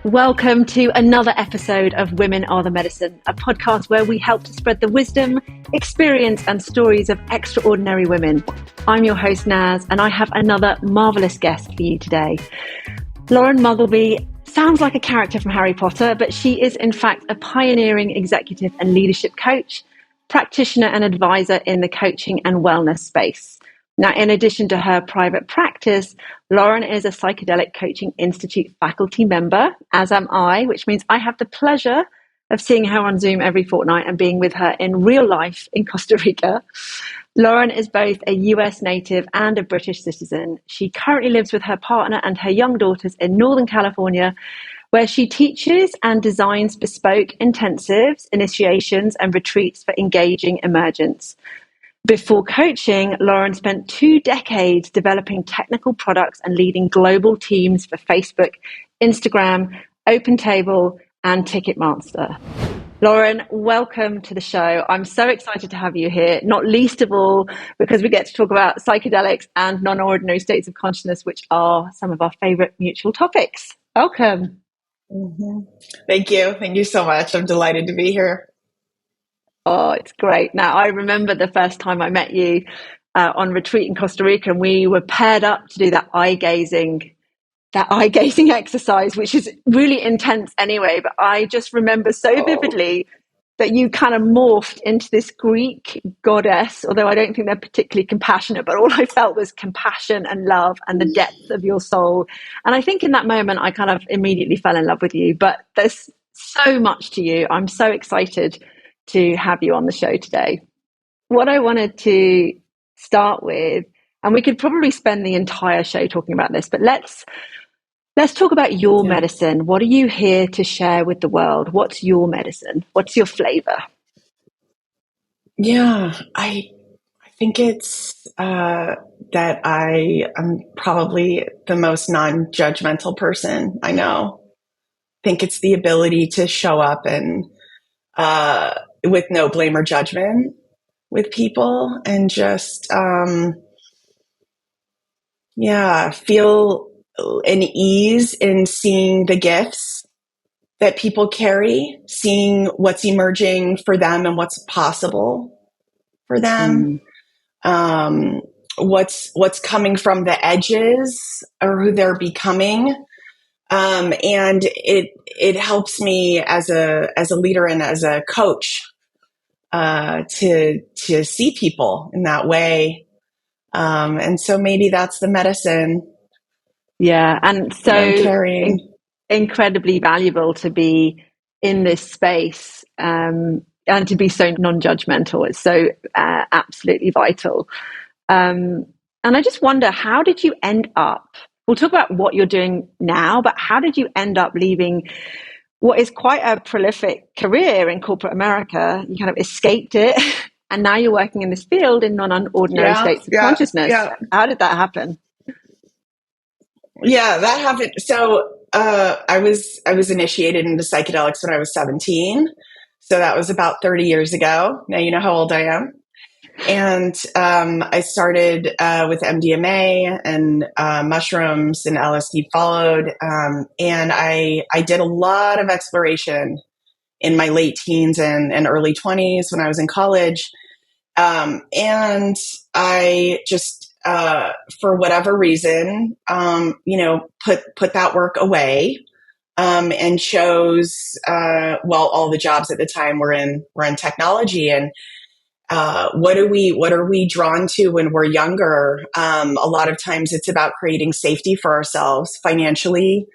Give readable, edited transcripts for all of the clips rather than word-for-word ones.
Welcome to another episode of Women Are the Medicine, a podcast where we help to spread the wisdom, experience and stories of extraordinary women. I'm your host Naz, and I have another marvellous guest for you today. Lauren Mugglebee sounds like a character from Harry Potter, but she is in fact a pioneering executive and leadership coach, practitioner and advisor in the coaching and wellness space. Now, in addition to her private practice, Lauren is a Psychedelic Coaching Institute faculty member, as am I, which means I have the pleasure of seeing her on Zoom every fortnight and being with her in real life in Costa Rica. Lauren is both a US native and a British citizen. She currently lives with her partner and her young daughters in Northern California, where she teaches and designs bespoke intensives, initiations, and retreats for engaging emergence. Before coaching, Lauren spent 2 decades developing technical products and leading global teams for Facebook, Instagram, OpenTable, and Ticketmaster. Lauren, welcome to the show. I'm so excited to have you here, not least of all because we get to talk about psychedelics and non-ordinary states of consciousness, which are some of our favorite mutual topics. Welcome. Mm-hmm. Thank you. Thank you so much. I'm delighted to be here. Oh, it's great. Now, I remember the first time I met you on retreat in Costa Rica, and we were paired up to do that eye gazing exercise, which is really intense anyway. But I just remember so vividly that you kind of morphed into this Greek goddess, although I don't think they're particularly compassionate, but all I felt was compassion and love and the depth of your soul. And I think in that moment, I kind of immediately fell in love with you. But there's so much to you. I'm so excited to have you on the show today. What I wanted to start with, and we could probably spend the entire show talking about this, but let's talk about your medicine. What are you here to share with the world? What's your medicine? What's your flavor? Yeah, I think it's that I am probably the most non-judgmental person I know. I think it's the ability to show up and with no blame or judgment with people and just feel an ease in seeing the gifts that people carry, seeing what's emerging for them and what's possible for them, what's coming from the edges or who they're becoming. And it helps me as a leader and as a coach to see people in that way. And so maybe that's the medicine. Yeah, and so incredibly valuable to be in this space and to be so non-judgmental. It's so absolutely vital. And I just wonder, how did you end up? We'll talk about what you're doing now, but how did you end up leaving what is quite a prolific career in corporate America? You kind of escaped it, and now you're working in this field in non-ordinary states of consciousness. Yeah. How did that happen? Yeah, that happened. So I was initiated into psychedelics when I was 17. So that was about 30 years ago. Now you know how old I am. And I started with MDMA and mushrooms, and LSD followed. And I did a lot of exploration in my late teens and early 20s when I was in college. And I just, for whatever reason, put that work away, and chose, all the jobs at the time were in technology. And, what are we drawn to when we're younger? A lot of times it's about creating safety for ourselves financially.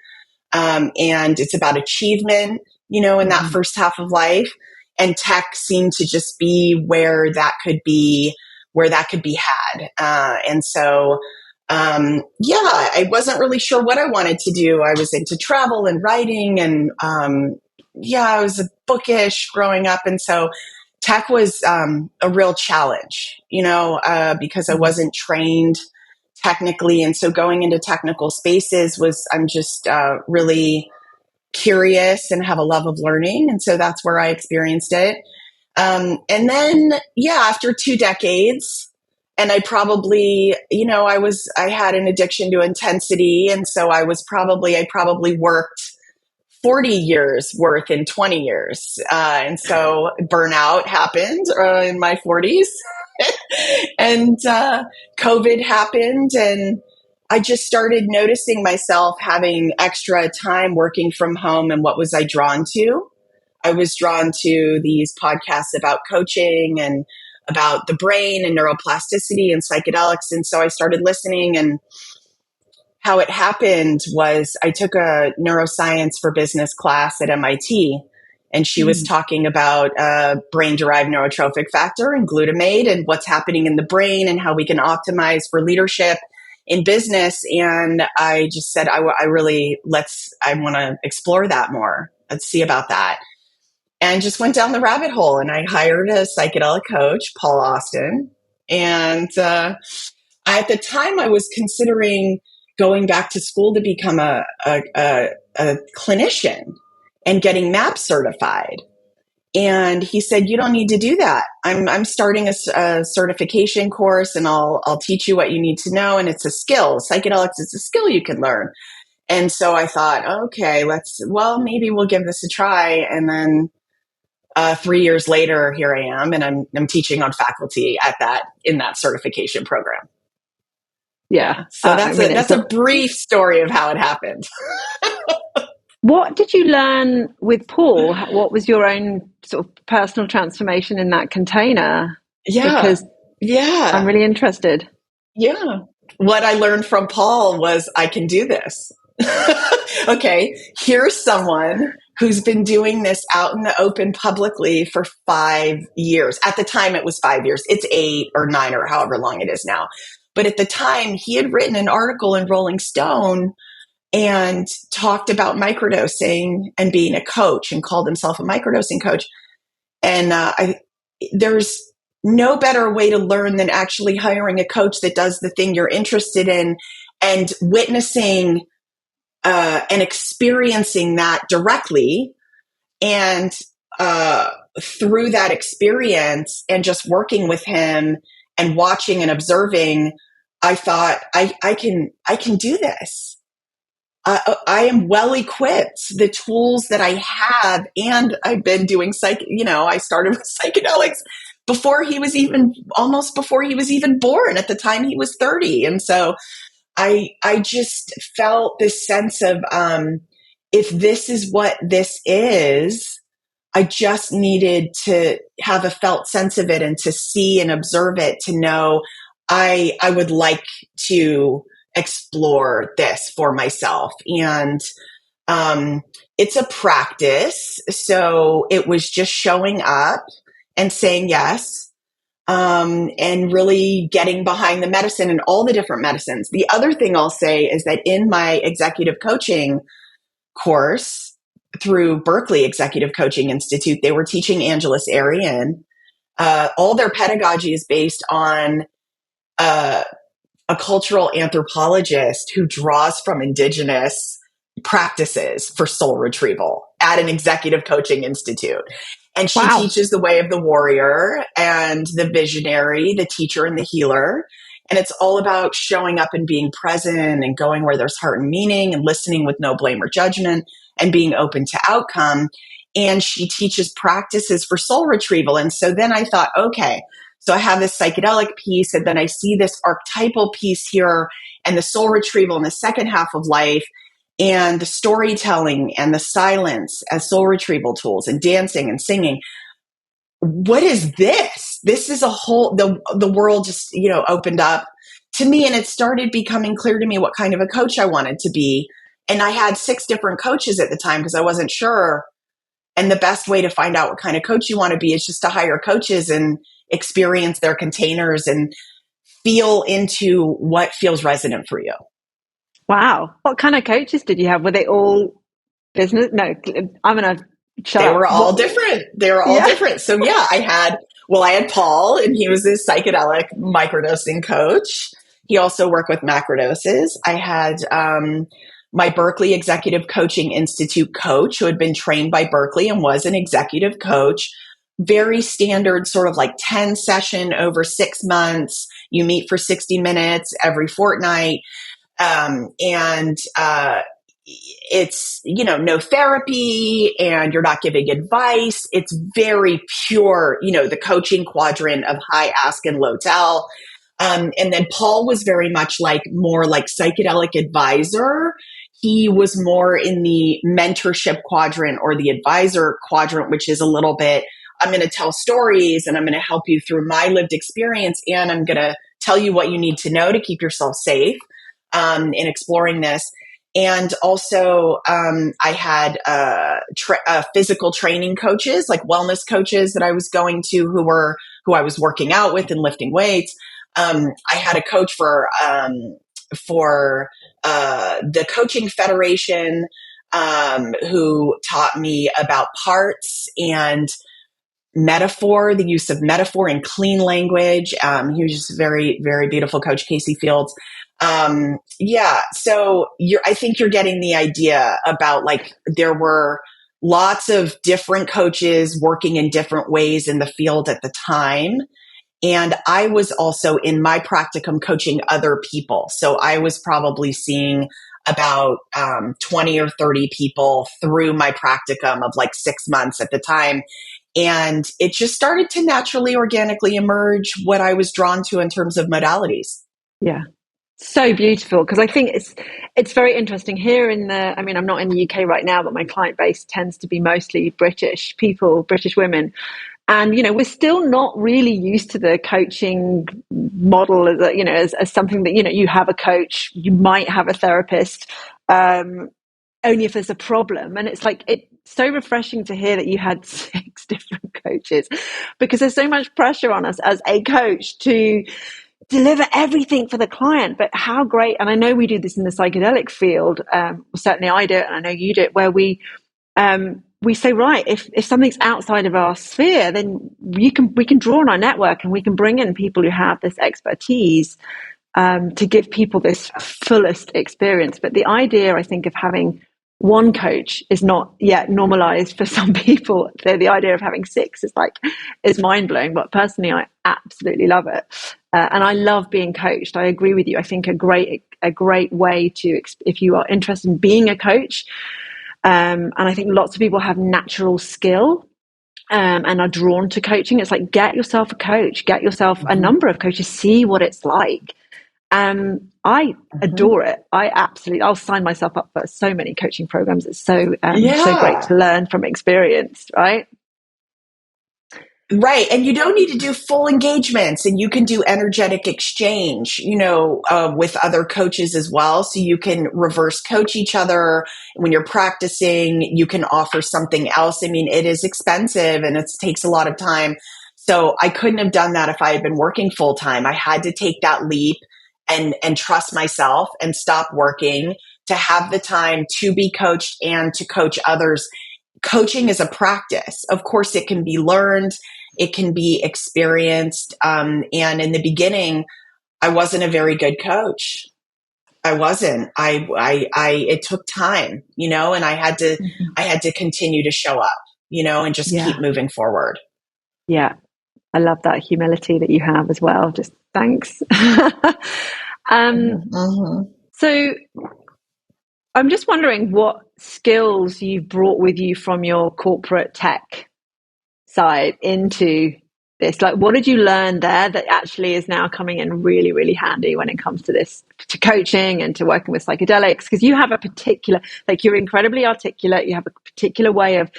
And it's about achievement, in that first half of life. And tech seemed to just be where that could be had. And so, I wasn't really sure what I wanted to do. I was into travel and writing and, I was bookish growing up. And so tech was, a real challenge, because I wasn't trained technically. And so going into technical spaces I'm just, really curious and have a love of learning. And so that's where I experienced it. And then, yeah, after 2 decades, and I probably, I had an addiction to intensity. And so I probably worked 40 years worth in 20 years. And so burnout happened in my 40s. And COVID happened, and I just started noticing myself having extra time working from home. And what was I drawn to? I was drawn to these podcasts about coaching and about the brain and neuroplasticity and psychedelics. And so I started listening, and how it happened was I took a neuroscience for business class at MIT, and she was talking about brain-derived neurotrophic factor and glutamate and what's happening in the brain and how we can optimize for leadership in business. And I just said, I want to explore that more. Let's see about that. And just went down the rabbit hole, and I hired a psychedelic coach, Paul Austin. And at the time, I was considering going back to school to become a clinician and getting MAP certified. And he said, "You don't need to do that. I'm starting a certification course, and I'll teach you what you need to know. And it's a skill. Psychedelics is a skill you can learn." And so I thought, okay, maybe we'll give this a try. And then 3 years later, here I am, and I'm teaching on faculty in that certification program. Yeah. So that's a brief story of how it happened. What did you learn with Paul? What was your own sort of personal transformation in that container? Yeah. Because I'm really interested. Yeah. What I learned from Paul was I can do this. Okay. Here's someone who's been doing this out in the open publicly for 5 years. At the time, it was 5 years. It's 8 or 9 or however long it is now. But at the time, he had written an article in Rolling Stone and talked about microdosing and being a coach, and called himself a microdosing coach. And there's no better way to learn than actually hiring a coach that does the thing you're interested in, and witnessing and experiencing that directly. And through that experience and just working with him and watching and observing, I thought, I can do this. I am well equipped. The tools that I have, and I've been doing I started with psychedelics almost before he was even born. At the time, he was 30. And so I just felt this sense of, if this is what this is, I just needed to have a felt sense of it, and to see and observe it, to know I would like to explore this for myself. And it's a practice. So it was just showing up and saying yes, and really getting behind the medicine and all the different medicines. The other thing I'll say is that in my executive coaching course through Berkeley Executive Coaching Institute, they were teaching Angeles Arian. All their pedagogy is based on a cultural anthropologist who draws from indigenous practices for soul retrieval at an executive coaching institute. And she teaches the way of the warrior and the visionary, the teacher and the healer. And it's all about showing up and being present and going where there's heart and meaning, and listening with no blame or judgment, and being open to outcome. And she teaches practices for soul retrieval. And so then I thought, okay, so I have this psychedelic piece, and then I see this archetypal piece here, and the soul retrieval in the second half of life, and the storytelling and the silence as soul retrieval tools, and dancing and singing. What is this? This is a whole, the world just, opened up to me, and it started becoming clear to me what kind of a coach I wanted to be. And I had 6 different coaches at the time because I wasn't sure. And the best way to find out what kind of coach you want to be is just to hire coaches and experience their containers and feel into what feels resonant for you. Wow. What kind of coaches did you have? Were they all business? No, I'm going to shut up. They were all different. Different. So yeah, I had Paul, and he was this psychedelic microdosing coach. He also worked with macrodoses. I had my Berkeley Executive Coaching Institute coach, who had been trained by Berkeley and was an executive coach very standard sort of like 10 session over 6 months. You meet for 60 minutes every fortnight. And it's, no therapy, and you're not giving advice. It's very pure, the coaching quadrant of high ask and low tell. And then Paul was very much more like psychedelic advisor. He was more in the mentorship quadrant or the advisor quadrant, which is a little bit, I'm going to tell stories and I'm going to help you through my lived experience. And I'm going to tell you what you need to know to keep yourself safe in exploring this. And also, I had physical training coaches, like wellness coaches that I was going to who I was working out with and lifting weights. I had a coach for the Coaching Federation who taught me about parts and metaphor, the use of metaphor and clean language. He was just a very, very beautiful coach, Casey Fields. So I think you're getting the idea about there were lots of different coaches working in different ways in the field at the time. And I was also in my practicum coaching other people. So I was probably seeing about 20 or 30 people through my practicum of 6 months at the time. And it just started to naturally, organically emerge what I was drawn to in terms of modalities. Yeah. So beautiful, because I think it's very interesting here I'm not in the UK right now, but my client base tends to be mostly British people, British women. And, we're still not really used to the coaching model as something that, you have a coach, you might have a therapist, only if there's a problem. And it's so refreshing to hear that you had 6 different coaches, because there's so much pressure on us as a coach to deliver everything for the client. But how great, and I know we do this in the psychedelic field, certainly I do it, and I know you do it, where we say, right, if something's outside of our sphere, then we can draw on our network and we can bring in people who have this expertise to give people this fullest experience. But the idea, I think, of having one coach is not yet normalized for some people. So the idea of having 6 is mind-blowing, but personally I absolutely love it. And I love being coached. I agree with you. I think a great way to, if you are interested in being a coach, and I think lots of people have natural skill and are drawn to coaching. It's get yourself a coach, get yourself a number of coaches, see what it's like. I adore it. I'll sign myself up for so many coaching programs. It's so great to learn from experience, right? Right. And you don't need to do full engagements, and you can do energetic exchange, with other coaches as well. So you can reverse coach each other. When you're practicing, you can offer something else. I mean, it is expensive and it takes a lot of time. So I couldn't have done that if I had been working full time. I had to take that leap and trust myself and stop working to have the time to be coached and to coach others. Coaching is a practice. Of course, it can be learned. It can be experienced. And in the beginning, I wasn't a very good coach. I wasn't. It took time, and I had to continue to show up, and just keep moving forward. Yeah. I love that humility that you have as well. Just thanks. So I'm just wondering what skills you've brought with you from your corporate tech side into this. What did you learn there that actually is now coming in really, really handy when it comes to this, to coaching and to working with psychedelics? Because you have a particular, you're incredibly articulate. You have a particular way of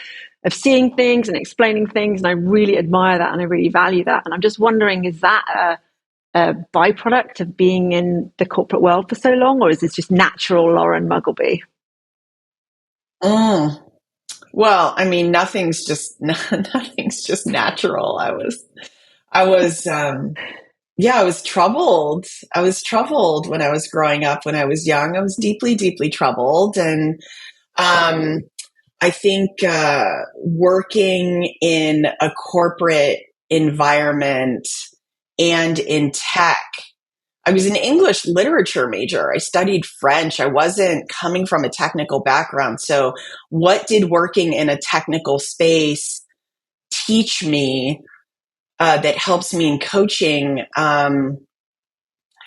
seeing things and explaining things. And I really admire that and I really value that. And I'm just wondering, is that a byproduct of being in the corporate world for so long, or is this just natural Lauren Mugglebee? Well, I mean, nothing's just natural. I was troubled. I was troubled when I was growing up. When I was young, I was deeply, deeply troubled. And I think working in a corporate environment and in tech, I was an English literature major. I studied French. I wasn't coming from a technical background. So what did working in a technical space teach me, that helps me in coaching. I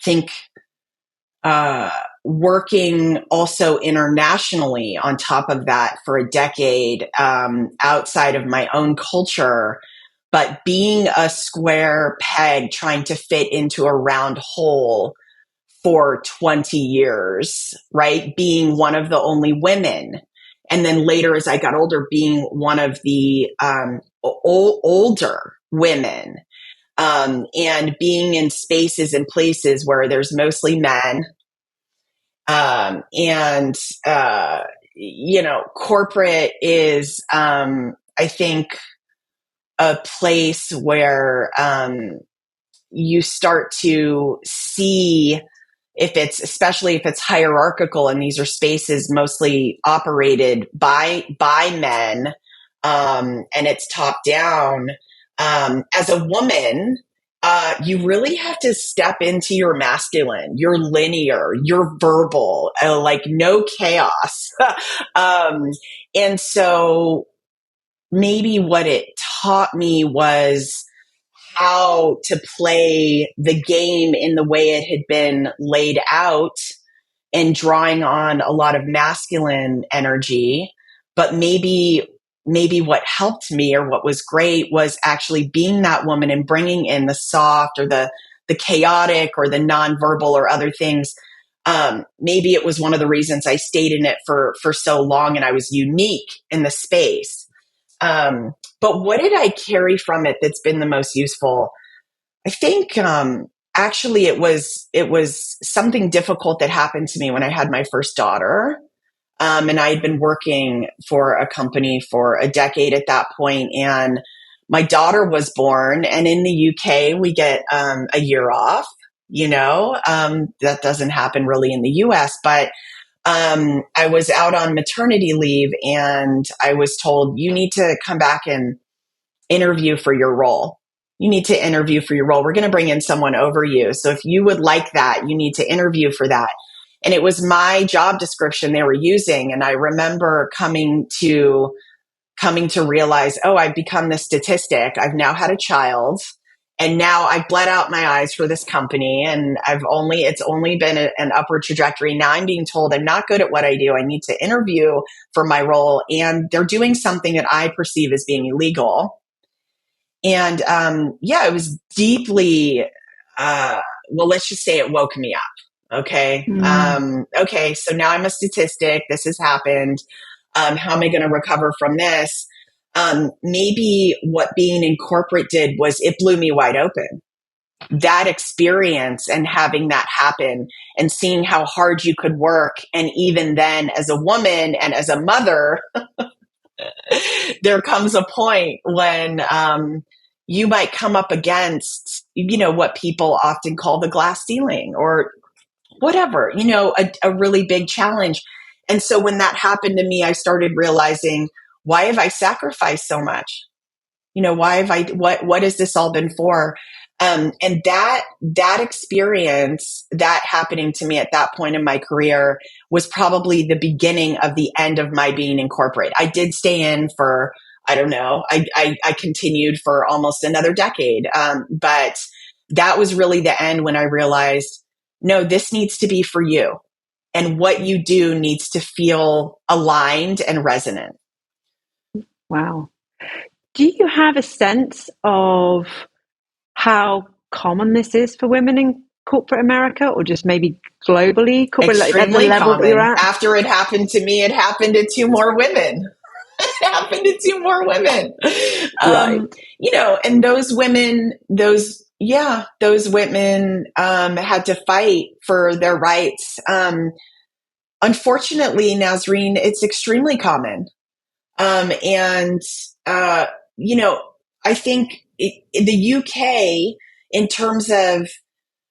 think working also internationally on top of that for a decade, outside of my own culture, but being a square peg trying to fit into a round hole for 20 years, right? Being one of the only women. And then later, as I got older, being one of the older women, and being in spaces and places where there's mostly men. And, corporate is, I think, a place where you start to see, especially if it's hierarchical, and these are spaces mostly operated by men, and it's top down. As a woman, you really have to step into your masculine, your linear, your verbal, like no chaos. And so maybe what it taught me was how to play the game in the way it had been laid out, and drawing on a lot of masculine energy. But maybe what helped me, or what was great, was actually being that woman and bringing in the soft, or the chaotic, or the nonverbal, or other things. Maybe it was one of the reasons I stayed in it for so long, and I was unique in the space. But what did I carry from it that's been the most useful? I think actually it was something difficult that happened to me when I had my first daughter. And I had been working for a company for a decade at that point, and my daughter was born. And in the UK, we get a year off. That doesn't happen really in the US, but I was out on maternity leave, and I was told, you need to come back and interview for your role. You need to interview for your role. We're going to bring in someone over you. So if you would like that, you need to interview for that. And it was my job description they were using. And I remember coming to realize, oh, I've become this statistic. I've now had a child, and now I've bled out my eyes for this company, and it's only been an upward trajectory. Now I'm being told I'm not good at what I do. I need to interview for my role, and they're doing something that I perceive as being illegal. And it was deeply, let's just say it woke me up. Okay. Okay. So now I'm a statistic. This has happened. How am I going to recover from this? Maybe what being in corporate did was it blew me wide open. That experience, and having that happen, and seeing how hard you could work. And even then, as a woman and as a mother, there comes a point when you might come up against, what people often call the glass ceiling, or whatever, a really big challenge. And so when that happened to me, I started realizing, why have I sacrificed so much? Why have what has this all been for? And that experience, that happening to me at that point in my career, was probably the beginning of the end of my being in corporate. I did stay in for, I don't know, I continued for almost another decade. But that was really the end, when I realized, no, this needs to be for you. And what you do needs to feel aligned and resonant. Wow. Do you have a sense of how common this is for women in corporate America, or just maybe globally? Extremely level common. you're at? After it happened to me, it happened to two more women. It happened to two more women. Right. And those women, those women had to fight for their rights. Unfortunately, Nasreen, it's extremely common. I think the UK, in terms of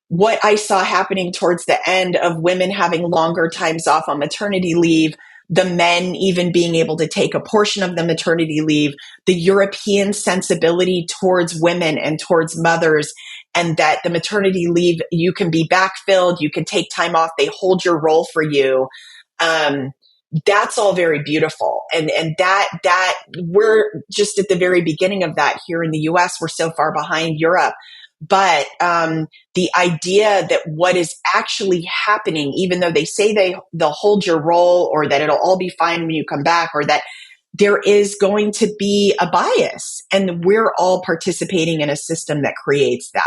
what I saw happening towards the end of women having longer times off on maternity leave, the men even being able to take a portion of the maternity leave, the European sensibility towards women and towards mothers, and that the maternity leave, you can be backfilled, you can take time off, they hold your role for you. that's all very beautiful. And that we're just at the very beginning of that here in the US. We're so far behind Europe. But the idea that what is actually happening, even though they say they'll hold your role, or that it'll all be fine when you come back, or that there is going to be a bias, and we're all participating in a system that creates that.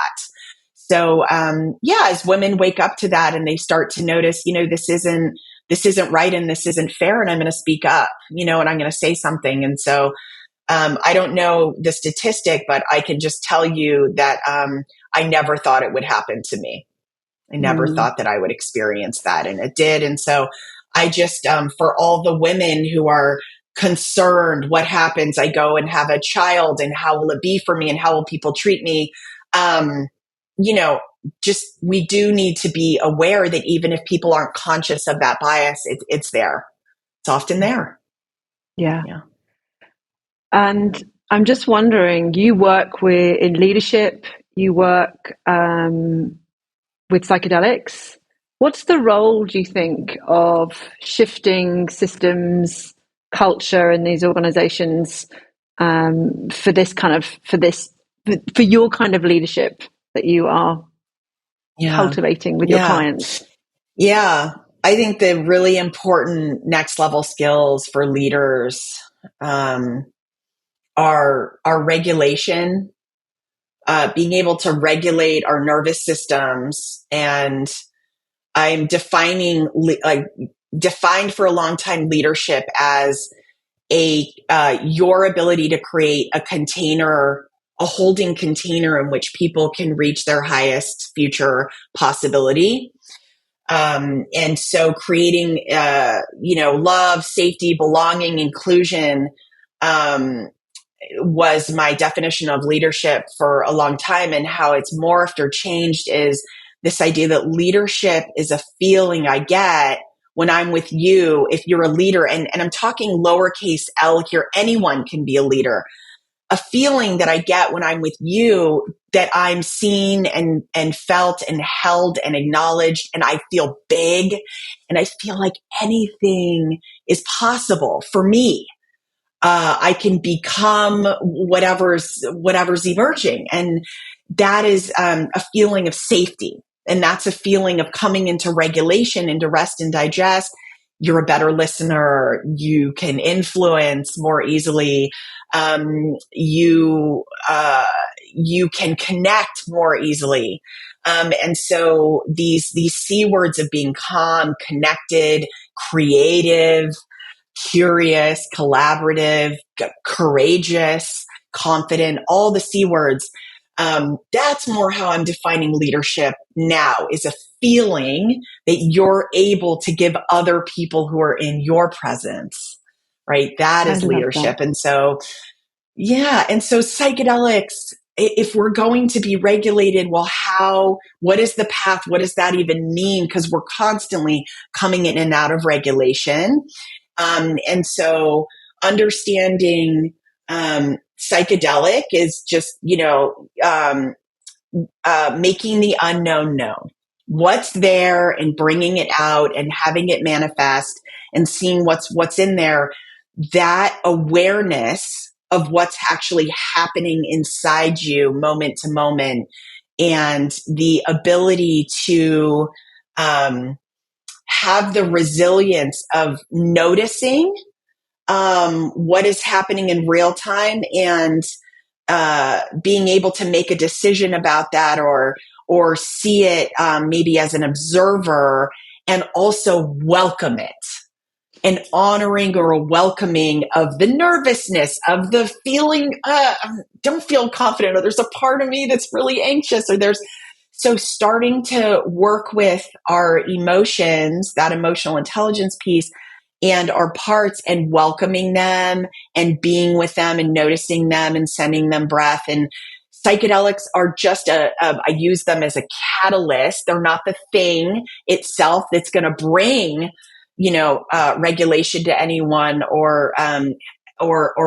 So, as women wake up to that and they start to notice, this isn't right and this isn't fair, and I'm going to speak up, and I'm going to say something. And so, I don't know the statistic, but I can just tell you that I never thought it would happen to me. I never thought that I would experience that, and it did. And so I just, for all the women who are concerned, what happens? I go and have a child, and how will it be for me, and how will people treat me? Just, we do need to be aware that even if people aren't conscious of that bias, it's there. It's often there. Yeah. And I'm just wondering, you work in leadership, you work with psychedelics. What's the role, do you think, of shifting systems, culture in these organizations for your kind of leadership that you are cultivating with your clients? Yeah. I think the really important next level skills for leaders are regulation, being able to regulate our nervous systems. And I'm defined for a long time leadership as your ability to create a container, a holding container in which people can reach their highest future possibility. And so creating, love, safety, belonging, inclusion, was my definition of leadership for a long time. And how it's morphed or changed is this idea that leadership is a feeling I get when I'm with you. If you're a leader, and I'm talking lowercase L here, anyone can be a leader. A feeling that I get when I'm with you, that I'm seen and felt and held and acknowledged, and I feel big, and I feel like anything is possible for me. I can become whatever's emerging. And that is a feeling of safety. And that's a feeling of coming into regulation, into rest and digest. You're a better listener. You can influence more easily. You can connect more easily. And so these C words of being calm, connected, creative, curious, collaborative, courageous, confident, all the C words. That's more how I'm defining leadership now, is a feeling that you're able to give other people who are in your presence, right? That is leadership. That. And so, and so psychedelics, if we're going to be regulated, well, what is the path? What does that even mean? Because we're constantly coming in and out of regulation. And so understanding psychedelic is just, making the unknown known. What's there, and bringing it out and having it manifest and seeing what's in there. That awareness of what's actually happening inside you moment to moment, and the ability to have the resilience of noticing what is happening in real time, and being able to make a decision about that, or see it maybe as an observer, and also welcome it. An honoring or a welcoming of the nervousness, of the feeling, don't feel confident, or there's a part of me that's really anxious, or so starting to work with our emotions, that emotional intelligence piece, and our parts, and welcoming them and being with them and noticing them and sending them breath. And psychedelics are just I use them as a catalyst. They're not the thing itself that's going to bring, regulation to anyone, or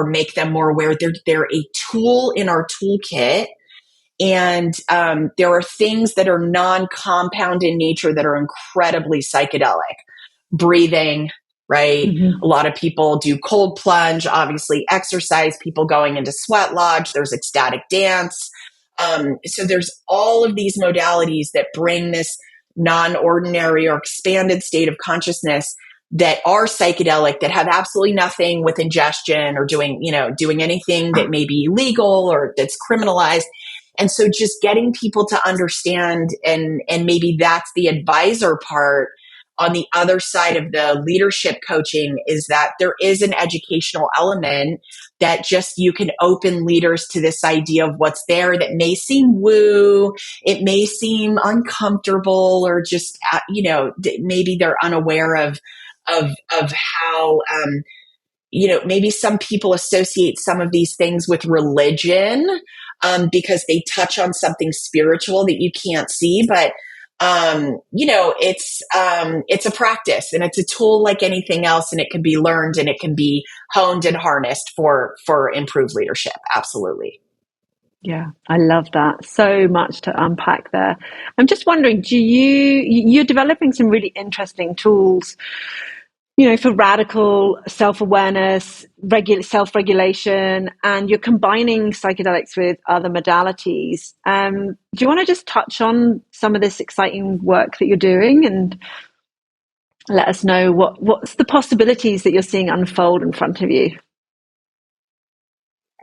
make them more aware. They're a tool in our toolkit. And there are things that are non-compound in nature that are incredibly psychedelic. Breathing, right? A Mm-hmm. lot of people do cold plunge, obviously exercise, people going into sweat lodge, there's ecstatic dance. So there's all of these modalities that bring this non-ordinary or expanded state of consciousness that are psychedelic, that have absolutely nothing with ingestion or doing anything that may be illegal or that's criminalized. And so just getting people to understand, and maybe that's the advisor part on the other side of the leadership coaching, is that there is an educational element that just you can open leaders to this idea of what's there that may seem woo, it may seem uncomfortable, or just, maybe they're unaware of how, maybe some people associate some of these things with religion, because they touch on something spiritual that you can't see. But, it's a practice, and it's a tool like anything else, and it can be learned, and it can be honed and harnessed for improved leadership. Absolutely. Yeah, I love that. So much to unpack there. I'm just wondering, you're developing some really interesting tools, for radical self-awareness, self-regulation, and you're combining psychedelics with other modalities. Do you want to just touch on some of this exciting work that you're doing and let us know what's the possibilities that you're seeing unfold in front of you?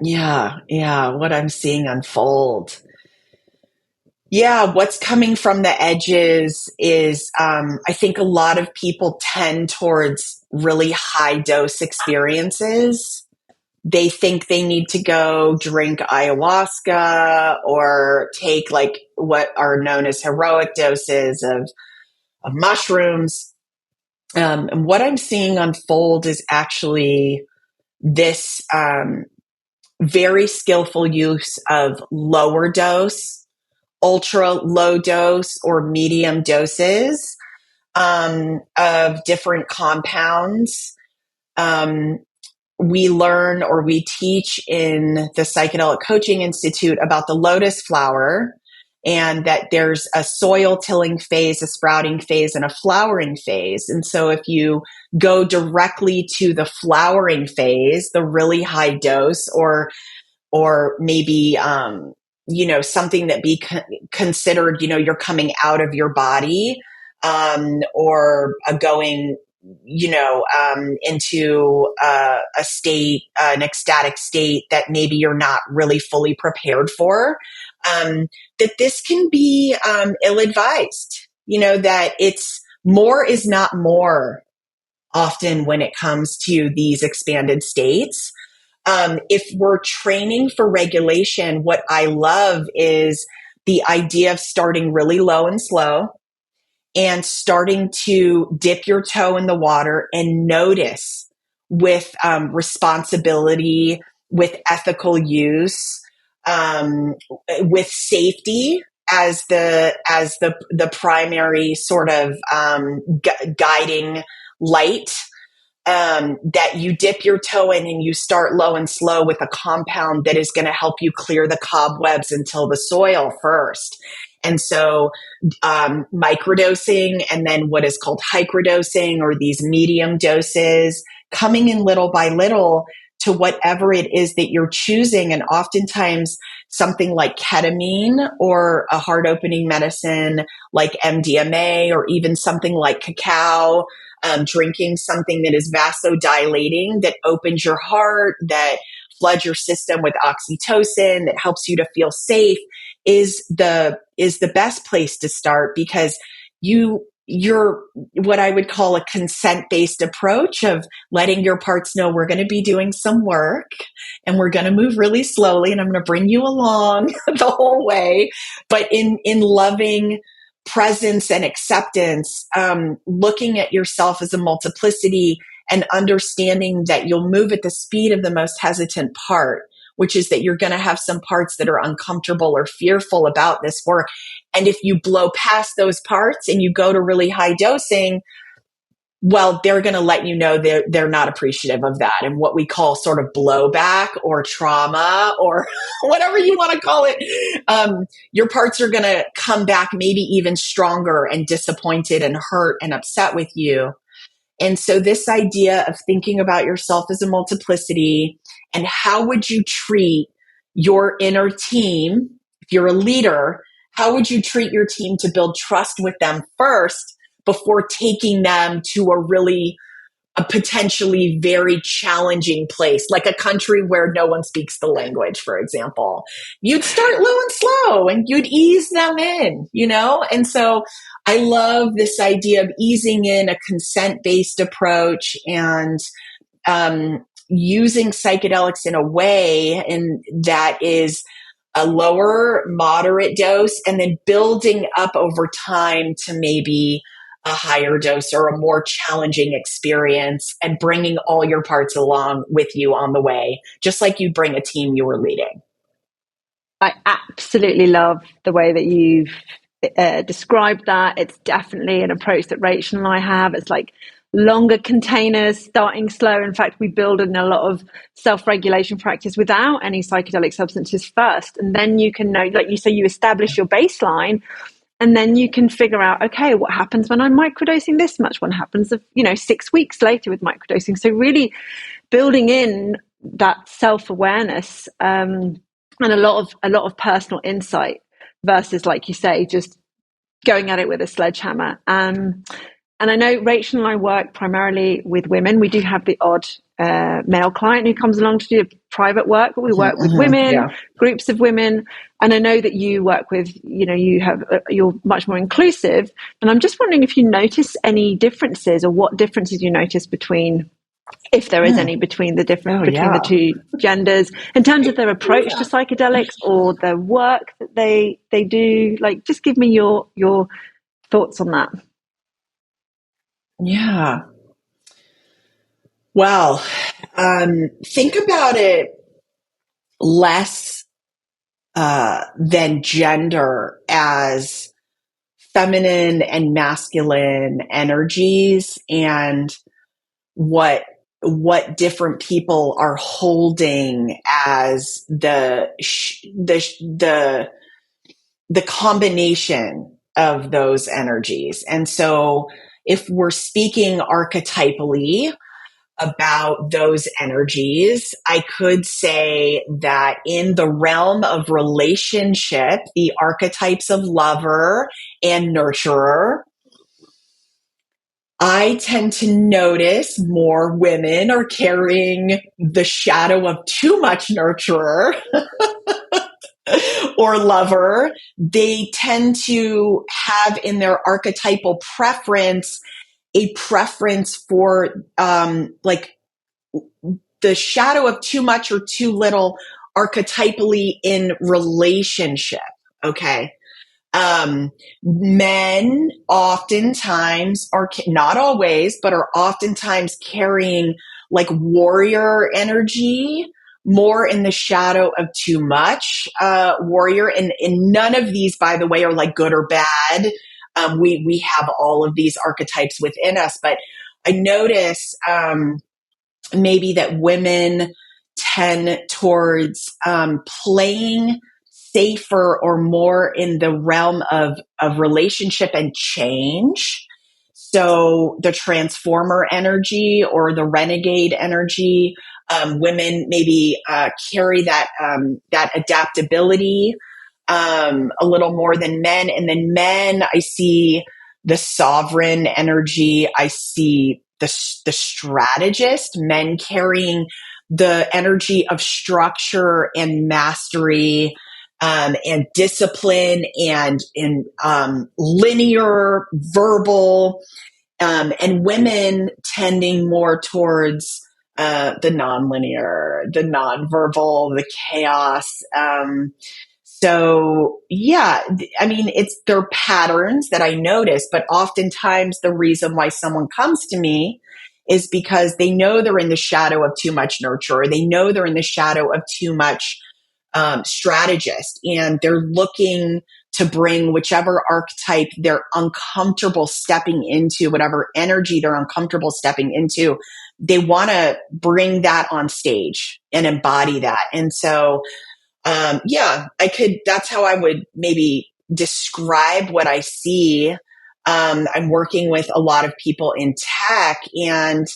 Yeah, what I'm seeing unfold. Yeah, what's coming from the edges is, I think a lot of people tend towards really high dose experiences. They think they need to go drink ayahuasca or take like what are known as heroic doses of mushrooms. And what I'm seeing unfold is actually this, very skillful use of lower dose, ultra low dose, or medium doses, of different compounds. We learn, or we teach in the Psychedelic Coaching Institute, about the lotus flower, and that there's a soil tilling phase, a sprouting phase, and a flowering phase. And so if you go directly to the flowering phase, the really high dose, or maybe, something that be considered, you're coming out of your body, or going, into a state, an ecstatic state that maybe you're not really fully prepared for, that this can be, ill-advised, that it's more is not more often when it comes to these expanded states. If we're training for regulation, what I love is the idea of starting really low and slow, and starting to dip your toe in the water and notice with, responsibility, with ethical use, with safety as the primary sort of, guiding light, that you dip your toe in and you start low and slow with a compound that is going to help you clear the cobwebs until the soil first. And so, microdosing, and then what is called hyperdosing, or these medium doses, coming in little by little to whatever it is that you're choosing. And oftentimes something like ketamine, or a heart opening medicine like MDMA, or even something like cacao, drinking something that is vasodilating, that opens your heart, that floods your system with oxytocin, that helps you to feel safe, is the best place to start, because you're what I would call a consent-based approach of letting your parts know, we're going to be doing some work, and we're going to move really slowly, and I'm going to bring you along the whole way, but in loving presence and acceptance, looking at yourself as a multiplicity, and understanding that you'll move at the speed of the most hesitant part, which is that you're going to have some parts that are uncomfortable or fearful about this work. And if you blow past those parts and you go to really high dosing, well, they're going to let you know they're not appreciative of that. And what we call sort of blowback or trauma, or whatever you want to call it, your parts are going to come back maybe even stronger and disappointed and hurt and upset with you. And so this idea of thinking about yourself as a multiplicity, and how would you treat your inner team? If you're a leader, how would you treat your team to build trust with them first before taking them to a potentially very challenging place, like a country where no one speaks the language, for example? You'd start low and slow and you'd ease them in, And so I love this idea of easing in a consent-based approach, and using psychedelics in a way that is a lower, moderate dose, and then building up over time to maybe a higher dose or a more challenging experience, and bringing all your parts along with you on the way, just like you'd bring a team you were leading. I absolutely love the way that you've described that. It's definitely an approach that Rachel and I have. It's like longer containers, starting slow. In fact, we build in a lot of self-regulation practice without any psychedelic substances first. And then you can know, like you say, you establish your baseline, and then you can figure out, okay, what happens when I'm microdosing this much? What happens, 6 weeks later with microdosing? So really building in that self-awareness, and a lot of personal insight versus, like you say, just going at it with a sledgehammer. And I know Rachel and I work primarily with women. We do have the odd male client who comes along to do private work, but we work with women, groups of women. And I know that you work with, you're much more inclusive. And I'm just wondering if you notice any differences, or what differences you notice between, if there is any, between the the two genders in terms of their approach to psychedelics or their work that they do. Like, just give me your thoughts on that. Yeah. Well, think about it less than gender as feminine and masculine energies, and what different people are holding as the combination of those energies. And so if we're speaking archetypally about those energies, I could say that in the realm of relationship, the archetypes of lover and nurturer, I tend to notice more women are carrying the shadow of too much nurturer or lover. They tend to have in their archetypal preference a preference for like the shadow of too much or too little archetypally in relationship. Okay. Men oftentimes are, not always, but are oftentimes carrying like warrior energy, more in the shadow of too much warrior. And none of these, by the way, are like good or bad. We have all of these archetypes within us, but I notice maybe that women tend towards playing safer or more in the realm of relationship and change. So the transformer energy or the renegade energy, women maybe carry that adaptability a little more than men. And then men, I see the sovereign energy. I see the strategist, men carrying the energy of structure and mastery, and discipline, and in linear verbal, and women tending more towards the nonlinear, the nonverbal, the chaos. So yeah, I mean, they're patterns that I notice, but oftentimes the reason why someone comes to me is because they know they're in the shadow of too much nurture, or they know they're in the shadow of too much strategist, and they're looking to bring whichever archetype they're uncomfortable stepping into, whatever energy they're uncomfortable stepping into, they want to bring that on stage and embody that. And so that's how I would maybe describe what I see I'm working with a lot of people in tech, and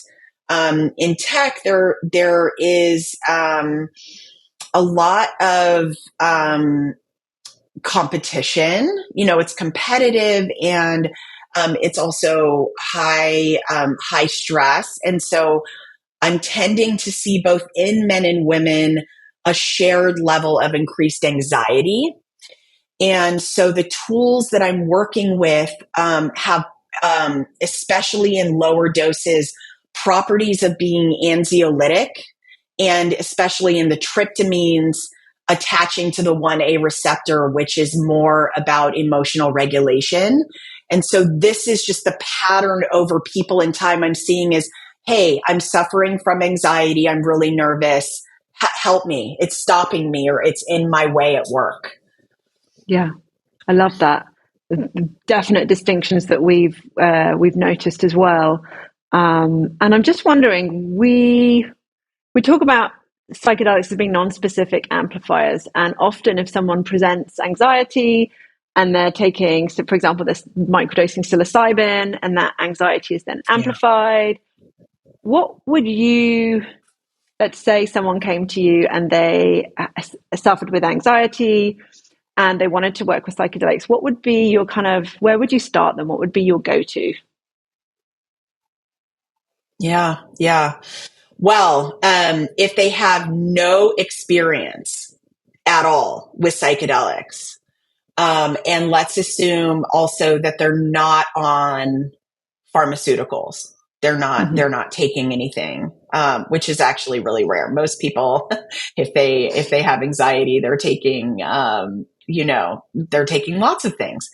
in tech, there is a lot of competition. It's competitive, and it's also high stress. And so I'm tending to see both in men and women a shared level of increased anxiety. And so the tools that I'm working with have, especially in lower doses, properties of being anxiolytic, and especially in the tryptamines attaching to the 1A receptor, which is more about emotional regulation. And so this is just the pattern over people in time I'm seeing is, hey, I'm suffering from anxiety. I'm really nervous. Help me. It's stopping me, or it's in my way at work. Yeah, I love that. The definite distinctions that we've noticed as well. And I'm just wondering, we talk about psychedelics as being non-specific amplifiers, and often if someone presents anxiety and they're taking, so for example, this microdosing psilocybin, and that anxiety is then Yeah. amplified, what would you, let's say someone came to you and they suffered with anxiety and they wanted to work with psychedelics, what would be your kind of, where would you start them? What would be your go-to? Yeah. Well, if they have no experience at all with psychedelics, and let's assume also that they're not on pharmaceuticals. They're not taking anything, which is actually really rare. Most people, if they have anxiety, they're taking, they're taking lots of things.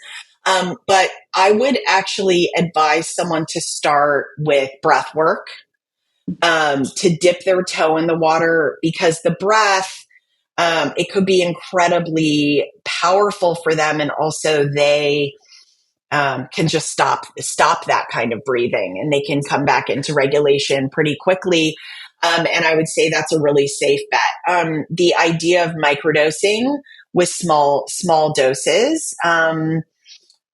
But I would actually advise someone to start with breath work, to dip their toe in the water, because the breath, it could be incredibly powerful for them, and also they can just stop that kind of breathing, and they can come back into regulation pretty quickly. And I would say that's a really safe bet. The idea of microdosing with small doses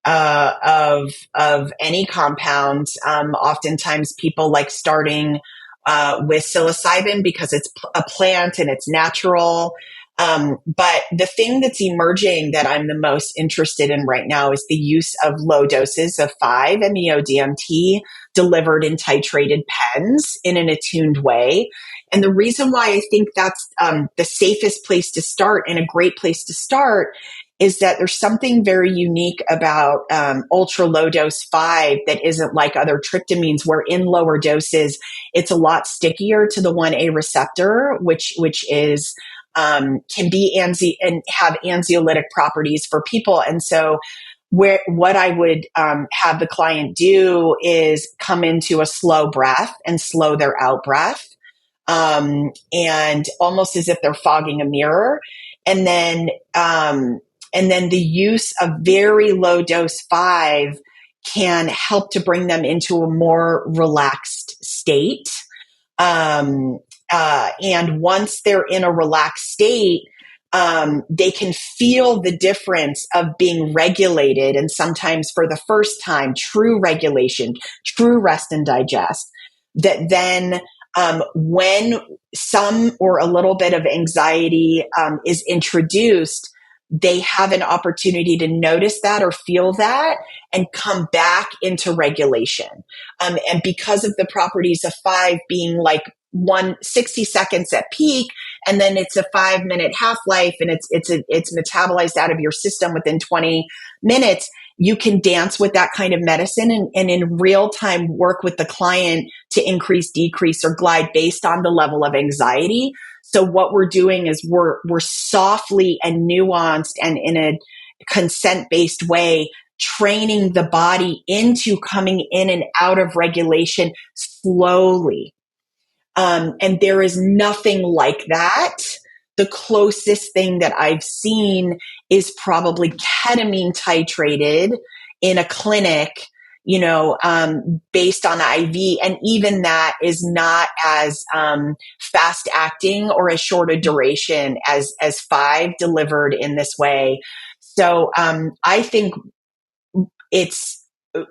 of any compounds. Oftentimes, people like starting with psilocybin because it's a plant and it's natural. But the thing that's emerging that I'm the most interested in right now is the use of low doses of 5-MeO-DMT delivered in titrated pens in an attuned way. And the reason why I think that's the safest place to start and a great place to start is that there's something very unique about ultra low dose 5 that isn't like other tryptamines, where in lower doses, it's a lot stickier to the 1A receptor, which is can be and have anxiolytic properties for people. And so what I would have the client do is come into a slow breath and slow their out breath, and almost as if they're fogging a mirror. And then the use of very low dose 5 can help to bring them into a more relaxed state. And once they're in a relaxed state, they can feel the difference of being regulated, and sometimes for the first time, true regulation, true rest and digest. That then, when some or a little bit of anxiety is introduced, they have an opportunity to notice that or feel that and come back into regulation. And because of the properties of 5 being like 60 seconds at peak, and then it's a 5-minute half-life, and it's metabolized out of your system within 20 minutes, you can dance with that kind of medicine and in real time work with the client to increase, decrease, or glide based on the level of anxiety. So what we're doing is we're softly and nuanced and in a consent-based way training the body into coming in and out of regulation slowly. And there is nothing like that. The closest thing that I've seen is probably ketamine titrated in a clinic, based on IV. And even that is not as fast acting or as short a duration as 5 delivered in this way. So I think it's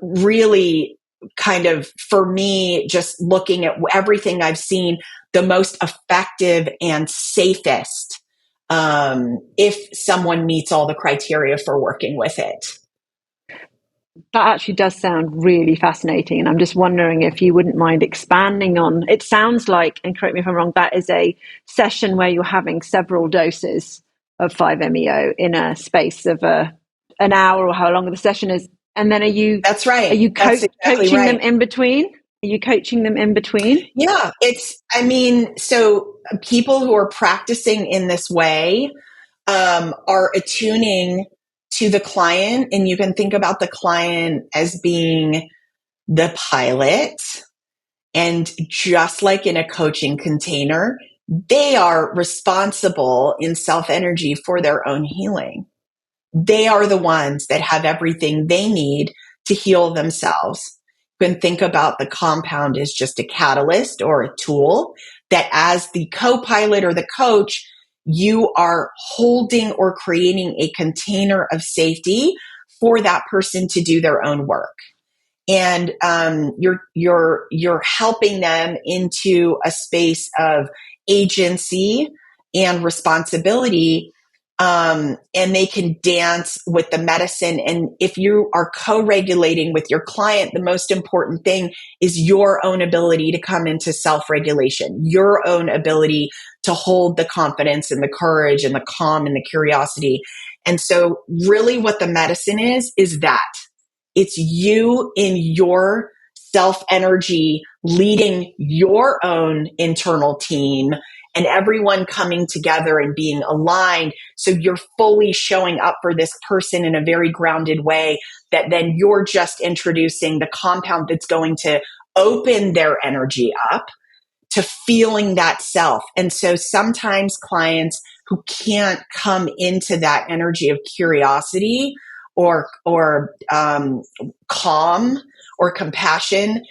really kind of, for me, just looking at everything I've seen, the most effective and safest if someone meets all the criteria for working with it. That actually does sound really fascinating. And I'm just wondering if you wouldn't mind expanding on, it sounds like, and correct me if I'm wrong, that is a session where you're having several doses of 5-MeO in a space of an hour, or how long the session is. And then That's right. Are you That's exactly coaching right. them in between? Are you coaching them in between? Yeah, so people who are practicing in this way are attuning to the client, and you can think about the client as being the pilot. And just like in a coaching container, they are responsible in self energy for their own healing. They are the ones that have everything they need to heal themselves. You can think about the compound as just a catalyst or a tool that, as the co-pilot or the coach, you are holding or creating a container of safety for that person to do their own work. And you're helping them into a space of agency and responsibility, and they can dance with the medicine. And if you are co-regulating with your client, the most important thing is your own ability to come into self-regulation, your own ability to hold the confidence and the courage and the calm and the curiosity. And so really what the medicine is that. It's you in your self energy leading your own internal team, and everyone coming together and being aligned. So you're fully showing up for this person in a very grounded way, that then you're just introducing the compound that's going to open their energy up to feeling that self. And so sometimes clients who can't come into that energy of curiosity or calm or compassion,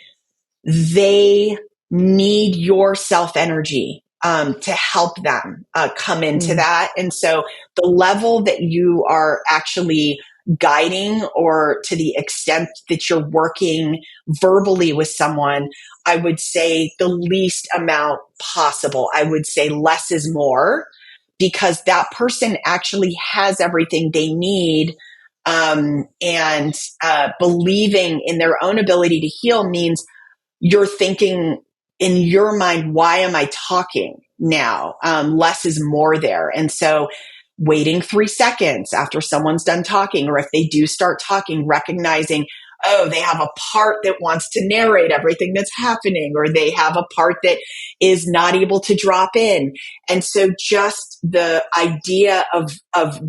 they need your self energy to help them come into that. And so the level that you are actually guiding, or to the extent that you're working verbally with someone, I would say the least amount possible. I would say less is more, because that person actually has everything they need. And believing in their own ability to heal means you're thinking in your mind, why am I talking now? Less is more there. And so waiting 3 seconds after someone's done talking, or if they do start talking, recognizing, oh, they have a part that wants to narrate everything that's happening, or they have a part that is not able to drop in. And so just the idea of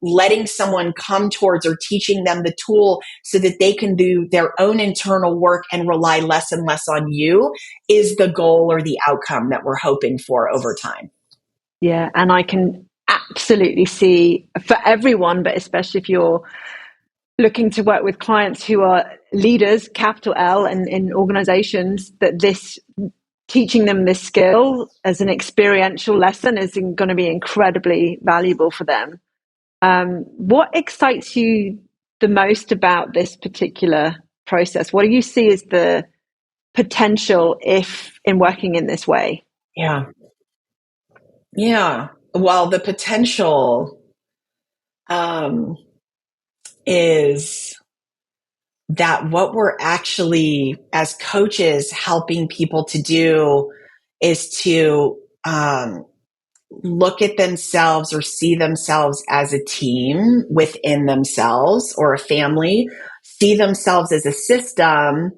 letting someone come towards, or teaching them the tool so that they can do their own internal work and rely less and less on you, is the goal or the outcome that we're hoping for over time. Yeah, and I can absolutely see, for everyone, but especially if you're looking to work with clients who are leaders, capital L, and in organizations, that this, teaching them this skill as an experiential lesson, is going to be incredibly valuable for them. What excites you the most about this particular process? What do you see as the potential if in working in this way? Yeah. Well, the potential is that what we're actually, as coaches, helping people to do is to look at themselves, or see themselves as a team within themselves, or a family, see themselves as a system,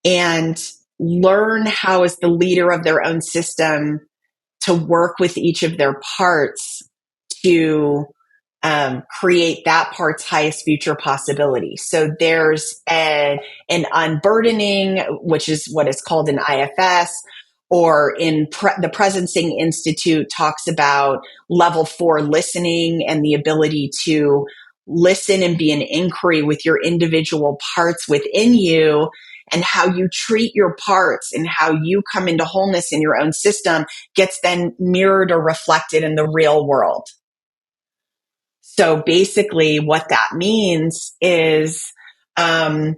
and learn how, as the leader of their own system, to work with each of their parts to create that part's highest future possibility. So there's an unburdening, which is what is called an IFS, or in the Presencing Institute talks about level 4 listening, and the ability to listen and be in inquiry with your individual parts within you, and how you treat your parts and how you come into wholeness in your own system gets then mirrored or reflected in the real world. So basically what that means is um,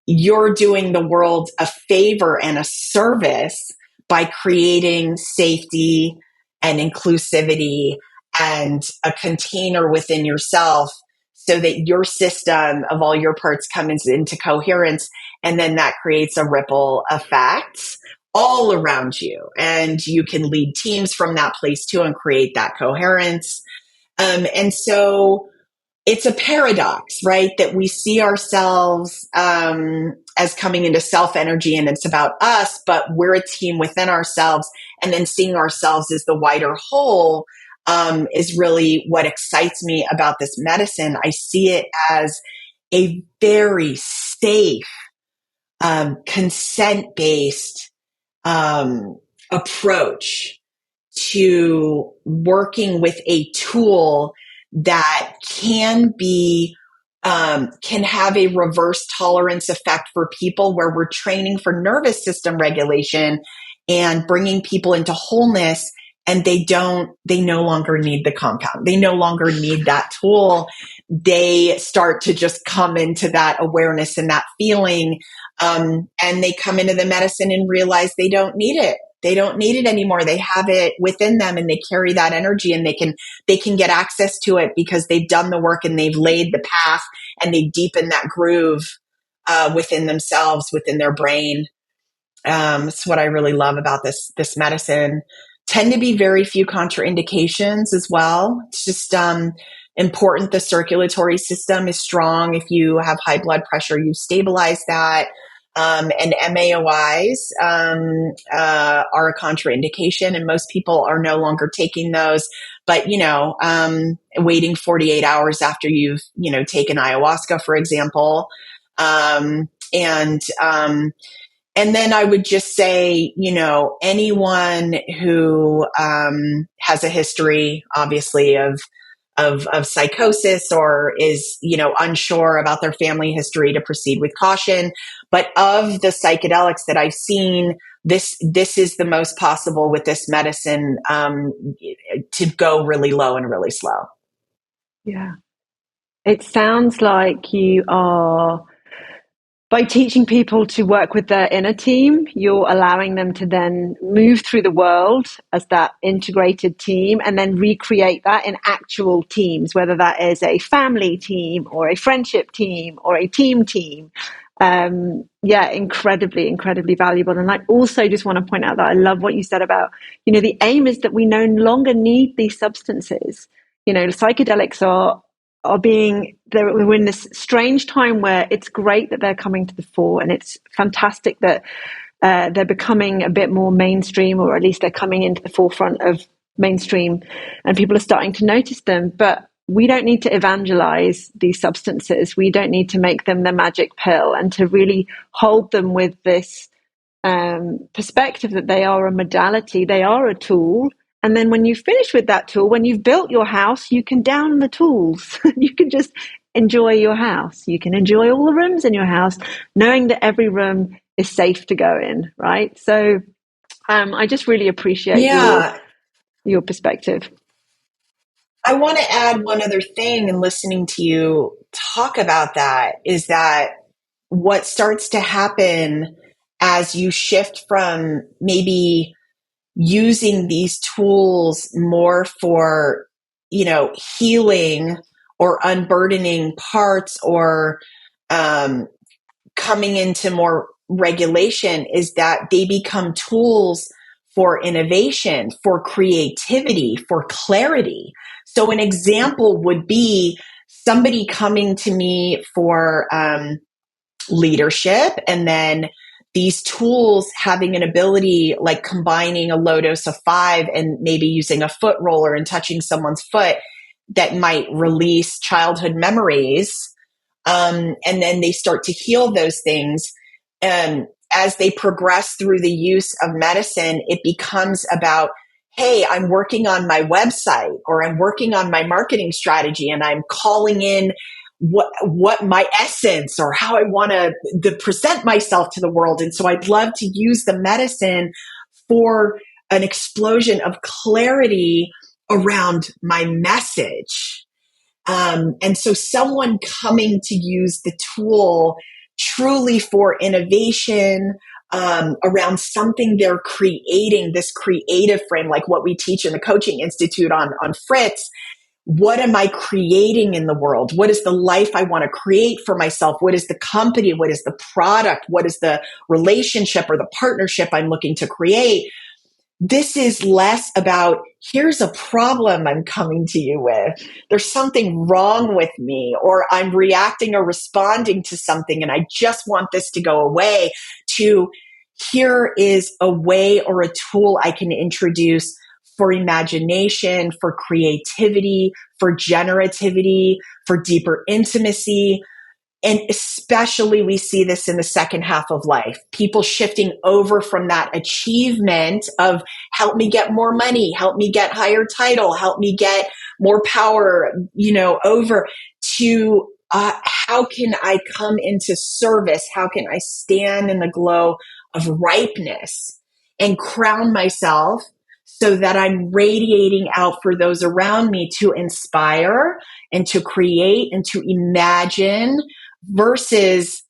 you're doing the world a favor and a service by creating safety and inclusivity and a container within yourself so that your system of all your parts comes into coherence. And then that creates a ripple effect all around you. And you can lead teams from that place too and create that coherence. And so it's a paradox, right? That we see ourselves as coming into self energy and it's about us, but we're a team within ourselves. And then seeing ourselves as the wider whole is really what excites me about this medicine. I see it as a very safe, consent based approach to working with a tool that can be can have a reverse tolerance effect for people, where we're training for nervous system regulation and bringing people into wholeness, and they no longer need the compound, they no longer need that tool. They start to just come into that awareness and that feeling, and they come into the medicine and realize they don't need it. They don't need it anymore. They have it within them and they carry that energy, and they can get access to it because they've done the work and they've laid the path and they deepen that groove within themselves, within their brain. It's what I really love about this medicine. Tend to be very few contraindications as well. It's just important the circulatory system is strong. If you have high blood pressure, you stabilize that. And MAOIs are a contraindication, and most people are no longer taking those. But, waiting 48 hours after you've, taken ayahuasca, for example. And then I would just say, anyone who has a history, obviously, of psychosis, or is, unsure about their family history, to proceed with caution. But of the psychedelics that I've seen, this is the most possible with this medicine to go really low and really slow. Yeah. It sounds like you are, by teaching people to work with their inner team, you're allowing them to then move through the world as that integrated team and then recreate that in actual teams, whether that is a family team or a friendship team or a team. Incredibly, incredibly valuable. And I also just want to point out that I love what you said about, the aim is that we no longer need these substances. Psychedelics we're in this strange time where it's great that they're coming to the fore, and it's fantastic that they're becoming a bit more mainstream, or at least they're coming into the forefront of mainstream and people are starting to notice them. But we don't need to evangelize these substances. We don't need to make them the magic pill, and to really hold them with this perspective that they are a modality, they are a tool. And then when you finish with that tool, when you've built your house, you can down the tools. You can just enjoy your house. You can enjoy all the rooms in your house, knowing that every room is safe to go in, right? So I just really appreciate your perspective. I want to add one other thing, and listening to you talk about that is that what starts to happen as you shift from maybe using these tools more for, healing or unburdening parts, or coming into more regulation, is that they become tools for innovation, for creativity, for clarity. So an example would be somebody coming to me for leadership, and then these tools having an ability, like combining a low dose of 5 and maybe using a foot roller and touching someone's foot, that might release childhood memories. And then they start to heal those things. As they progress through the use of medicine, it becomes about, hey, I'm working on my website, or I'm working on my marketing strategy, and I'm calling in what my essence, or how I want to present myself to the world. And so I'd love to use the medicine for an explosion of clarity around my message. And so someone coming to use the tool truly for innovation, around something they're creating, this creative frame, like what we teach in the Coaching Institute on Fritz. What am I creating in the world? What is the life I want to create for myself? What is the company? What is the product? What is the relationship or the partnership I'm looking to create? This is less about, here's a problem I'm coming to you with. There's something wrong with me, or I'm reacting or responding to something and I just want this to go away, to here is a way or a tool I can introduce for imagination, for creativity, for generativity, for deeper intimacy. And especially we see this in the second half of life, people shifting over from that achievement of help me get more money, help me get higher title, help me get more power, over to how can I come into service? How can I stand in the glow of ripeness and crown myself so that I'm radiating out for those around me to inspire and to create and to imagine, versus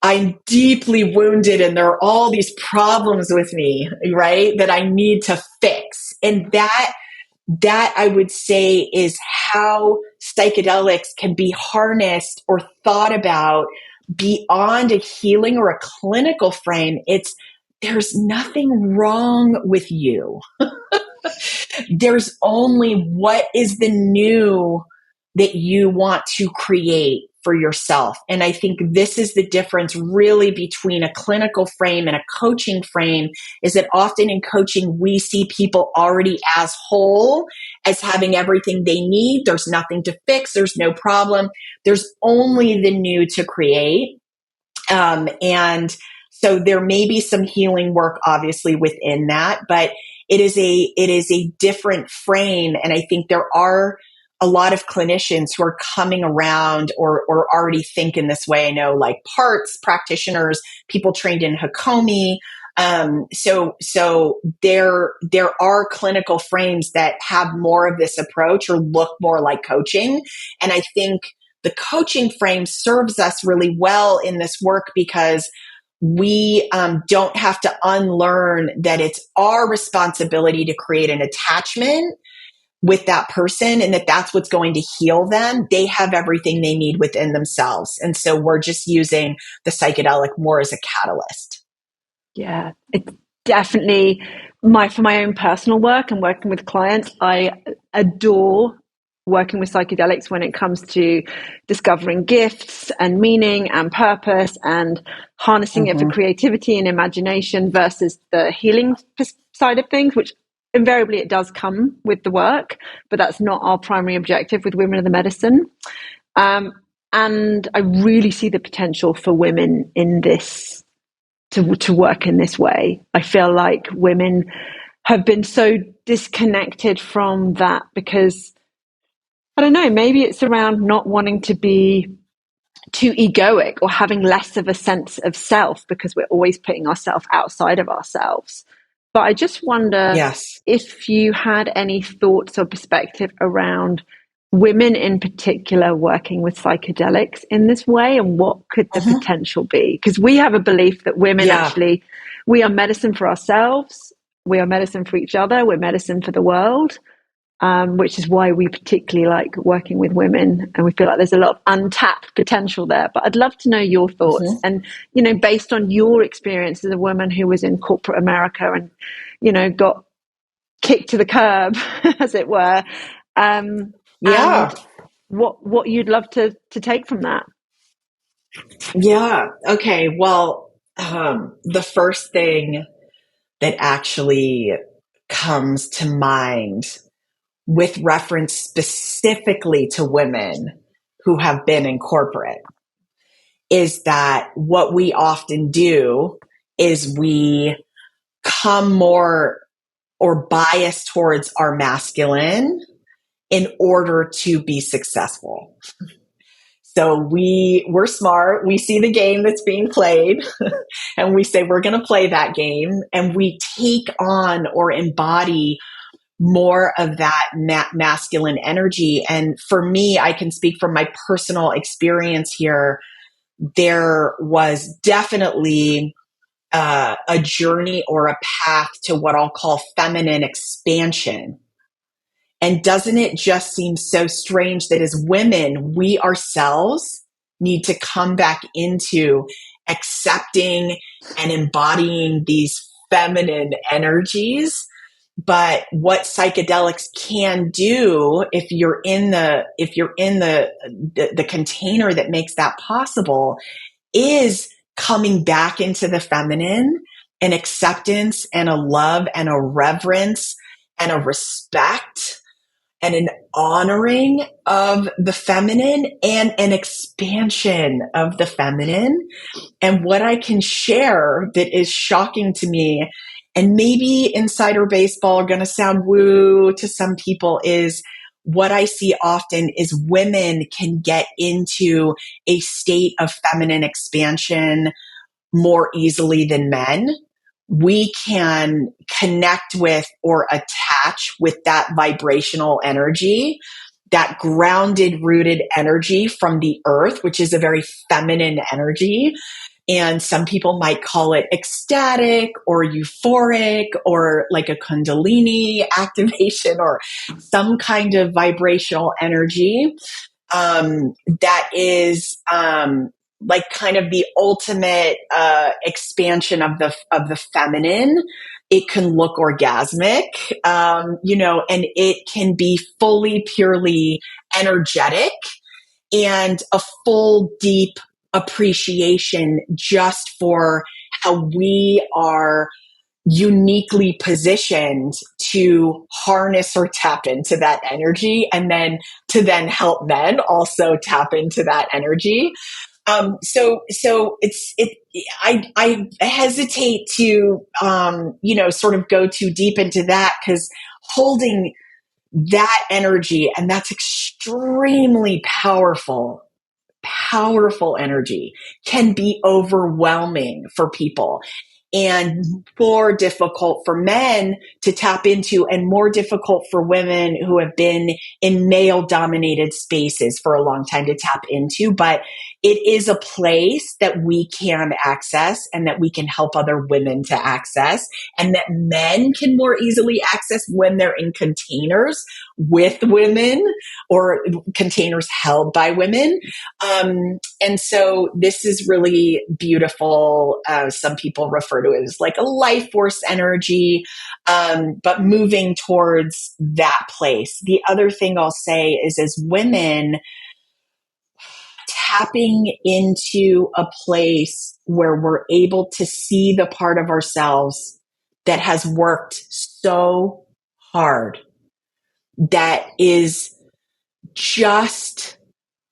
I'm deeply wounded and there are all these problems with me, right, that I need to fix. And that I would say is how psychedelics can be harnessed or thought about beyond a healing or a clinical frame. There's nothing wrong with you. There's only what is the new that you want to create for yourself. And I think this is the difference really between a clinical frame and a coaching frame, is that often in coaching, we see people already as whole, as having everything they need. There's nothing to fix. There's no problem. There's only the new to create. And so there may be some healing work obviously within that, but it is a different frame. And I think there are a lot of clinicians who are coming around or already think in this way. I know, like parts practitioners, people trained in Hakomi. So there are clinical frames that have more of this approach or look more like coaching. And I think the coaching frame serves us really well in this work because we don't have to unlearn that it's our responsibility to create an attachment with that person and that that's what's going to heal them. They have everything they need within themselves. And so we're just using the psychedelic more as a catalyst. Yeah, it's definitely for my own personal work and working with clients. I adore working with psychedelics when it comes to discovering gifts and meaning and purpose and harnessing it for creativity and imagination versus the healing side of things, which invariably it does come with the work, but that's not our primary objective with Women of the Medicine. And I really see the potential for women in this to work in this way. I feel like women have been so disconnected from that because, I don't know, maybe it's around not wanting to be too egoic or having less of a sense of self because we're always putting ourselves outside of ourselves. But I just wonder if you had any thoughts or perspective around women in particular working with psychedelics in this way, and what could the potential be? Because we have a belief that women actually, we are medicine for ourselves, we are medicine for each other, we're medicine for the world, which is why we particularly like working with women, and we feel like there's a lot of untapped potential there. But I'd love to know your thoughts and, based on your experience as a woman who was in corporate America and, got kicked to the curb, as it were. And what you'd love to take from that. Yeah. Okay. Well, the first thing that actually comes to mind with reference specifically to women who have been in corporate is that what we often do is we come more or bias towards our masculine in order to be successful. So we're smart. We see the game that's being played and we say, we're going to play that game. And we take on or embody more of that masculine energy. And for me, I can speak from my personal experience here. There was definitely a journey or a path to what I'll call feminine expansion. And doesn't it just seem so strange that as women, we ourselves need to come back into accepting and embodying these feminine energies? But what psychedelics can do, if you're in the container that makes that possible, is coming back into the feminine, and acceptance and a love and a reverence and a respect and an honoring of the feminine and an expansion of the feminine. And what I can share that is shocking to me, and maybe insider baseball going to sound woo to some people, is what I see often is women can get into a state of feminine expansion more easily than men. We can connect with or attach with that vibrational energy, that grounded, rooted energy from the earth, which is a very feminine energy. And some people might call it ecstatic or euphoric or like a Kundalini activation or some kind of vibrational energy that is like kind of the ultimate expansion of the feminine. It can look orgasmic, and it can be fully, purely energetic, and a full, deep appreciation just for how we are uniquely positioned to harness or tap into that energy, and then to then help men also tap into that energy. So I hesitate to, sort of go too deep into that, because holding that energy, and that's extremely powerful energy, can be overwhelming for people, and more difficult for men to tap into, and more difficult for women who have been in male dominated spaces for a long time to tap into. But it is a place that we can access, and that we can help other women to access, and that men can more easily access when they're in containers with women or containers held by women. And so this is really beautiful. Some people refer to it as like a life force energy, but moving towards that place. The other thing I'll say is, as women, tapping into a place where we're able to see the part of ourselves that has worked so hard, that is just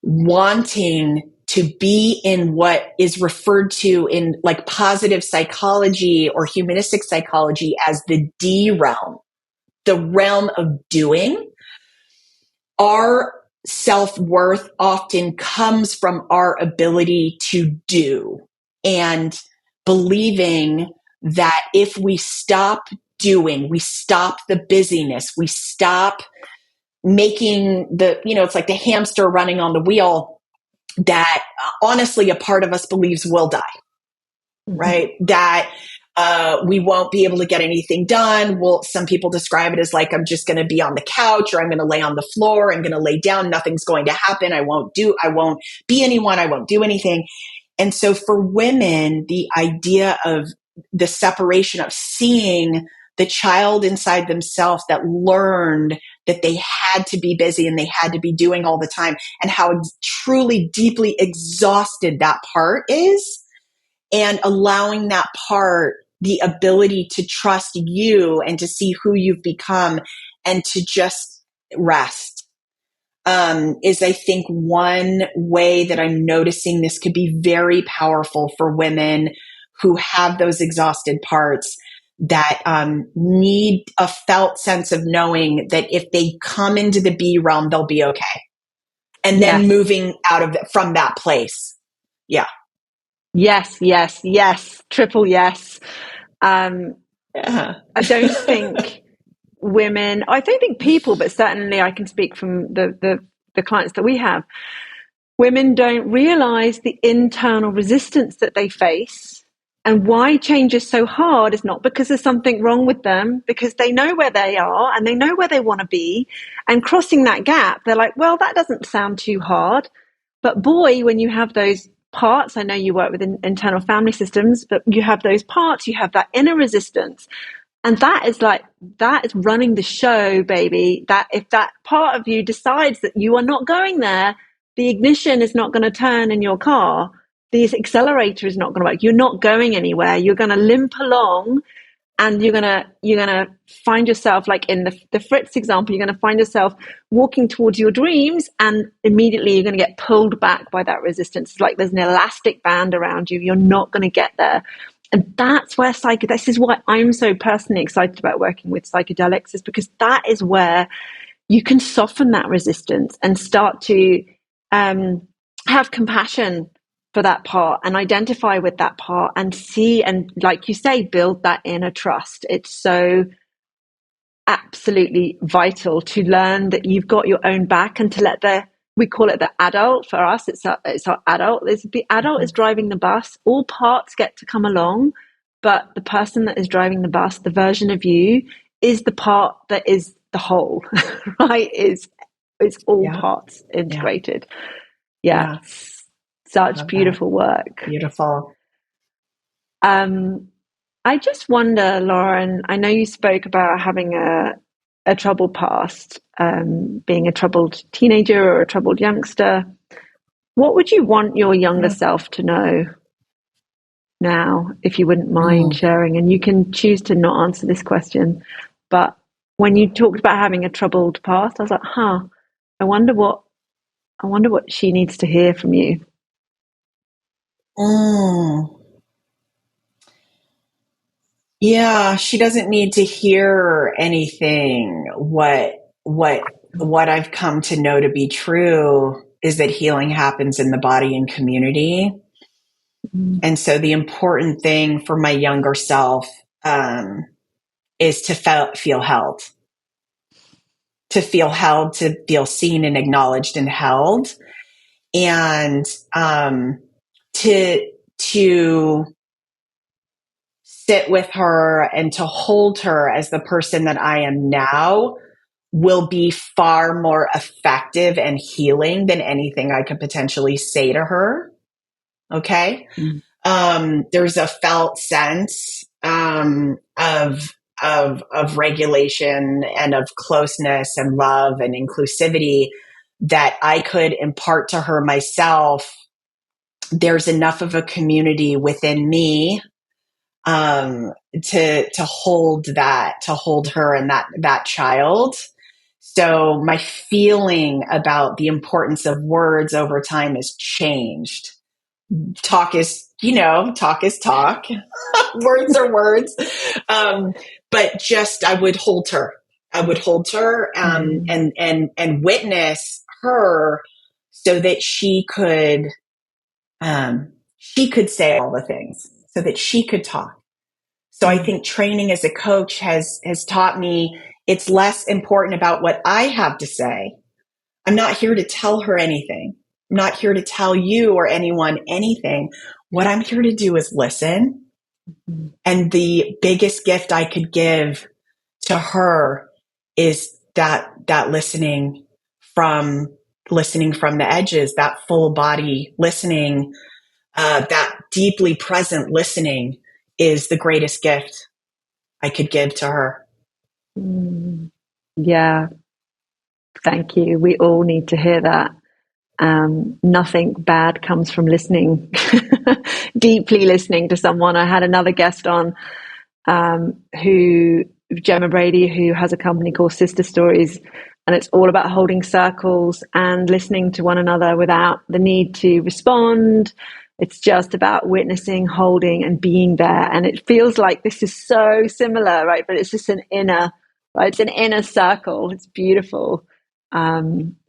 wanting to be in what is referred to in like positive psychology or humanistic psychology as the D realm, the realm of doing. Our self-worth often comes from our ability to do, and believing that if we stop doing, we stop the busyness, we stop making it's like the hamster running on the wheel, that honestly a part of us believes we'll die, right? That we won't be able to get anything done. Well, some people describe it as like, I'm just going to be on the couch, or I'm going to lay on the floor, I'm going to lay down, nothing's going to happen, I won't be anyone, I won't do anything. And so for women, the idea of the separation of seeing the child inside themselves that learned that they had to be busy and they had to be doing all the time, and how truly deeply exhausted that part is, and allowing that part the ability to trust you and to see who you've become and to just rest, is, I think, one way that I'm noticing this could be very powerful for women who have those exhausted parts, that need a felt sense of knowing that if they come into the B realm, they'll be okay. And then moving out of it from that place. Yeah. Yes. Triple yes. I don't think women, I don't think people, but certainly I can speak from the clients that we have, women don't realize the internal resistance that they face. And why change is so hard is not because there's something wrong with them, because they know where they are and they know where they want to be. And crossing that gap, they're like, well, that doesn't sound too hard. But boy, when you have those parts, I know you work with internal family systems, but you have those parts, you have that inner resistance. And that is running the show, baby. That if that part of you decides that you are not going there, the ignition is not going to turn in your car. The accelerator is not going to work. You're not going anywhere. You're going to limp along, and you're gonna find yourself, like in the Fritz example, you're gonna find yourself walking towards your dreams, and immediately you're gonna get pulled back by that resistance. It's like there's an elastic band around you. You're not gonna get there. And that's where this is why I'm so personally excited about working with psychedelics, is because that is where you can soften that resistance and start to have compassion for that part and identify with that part and see, and like you say, build that inner trust. It's so absolutely vital to learn that you've got your own back, and to let we call it the adult. For us, it's our adult. The adult is driving the bus. All parts get to come along, but the person that is driving the bus, the version of you, is the part that is the whole, right? It's all parts integrated. Yeah. Such beautiful work. Beautiful. I just wonder, Lauren, I know you spoke about having a troubled past, being a troubled teenager or a troubled youngster. What would you want your younger self to know now, if you wouldn't mind sharing? And you can choose to not answer this question, but when you talked about having a troubled past, I was like, I wonder what she needs to hear from you. Yeah, she doesn't need to hear anything. What I've come to know to be true is that healing happens in the body and community. And so the important thing for my younger self is to feel held. To feel held, to feel seen and acknowledged and held. And to sit with her and to hold her as the person that I am now will be far more effective and healing than anything I could potentially say to her. Okay. There's a felt sense of regulation and of closeness and love and inclusivity that I could impart to her myself. There's enough of a community within me to hold her and that child. So my feeling about the importance of words over time has changed. Talk is talk. Words are words. But just, I would hold her and witness her so that she could say all the things, so that she could talk. So I think training as a coach has taught me it's less important about what I have to say. I'm not here to tell her anything. I'm not here to tell you or anyone anything. What I'm here to do is listen. And the biggest gift I could give to her is that listening from the edges, that full body listening, that deeply present listening is the greatest gift I could give to her. Yeah. Thank you. We all need to hear that. Nothing bad comes from listening, deeply listening to someone. I had another guest on Gemma Brady, who has a company called Sister Stories, and it's all about holding circles and listening to one another without the need to respond. It's just about witnessing, holding, and being there. And it feels like this is so similar, right? But it's just it's an inner circle. It's beautiful.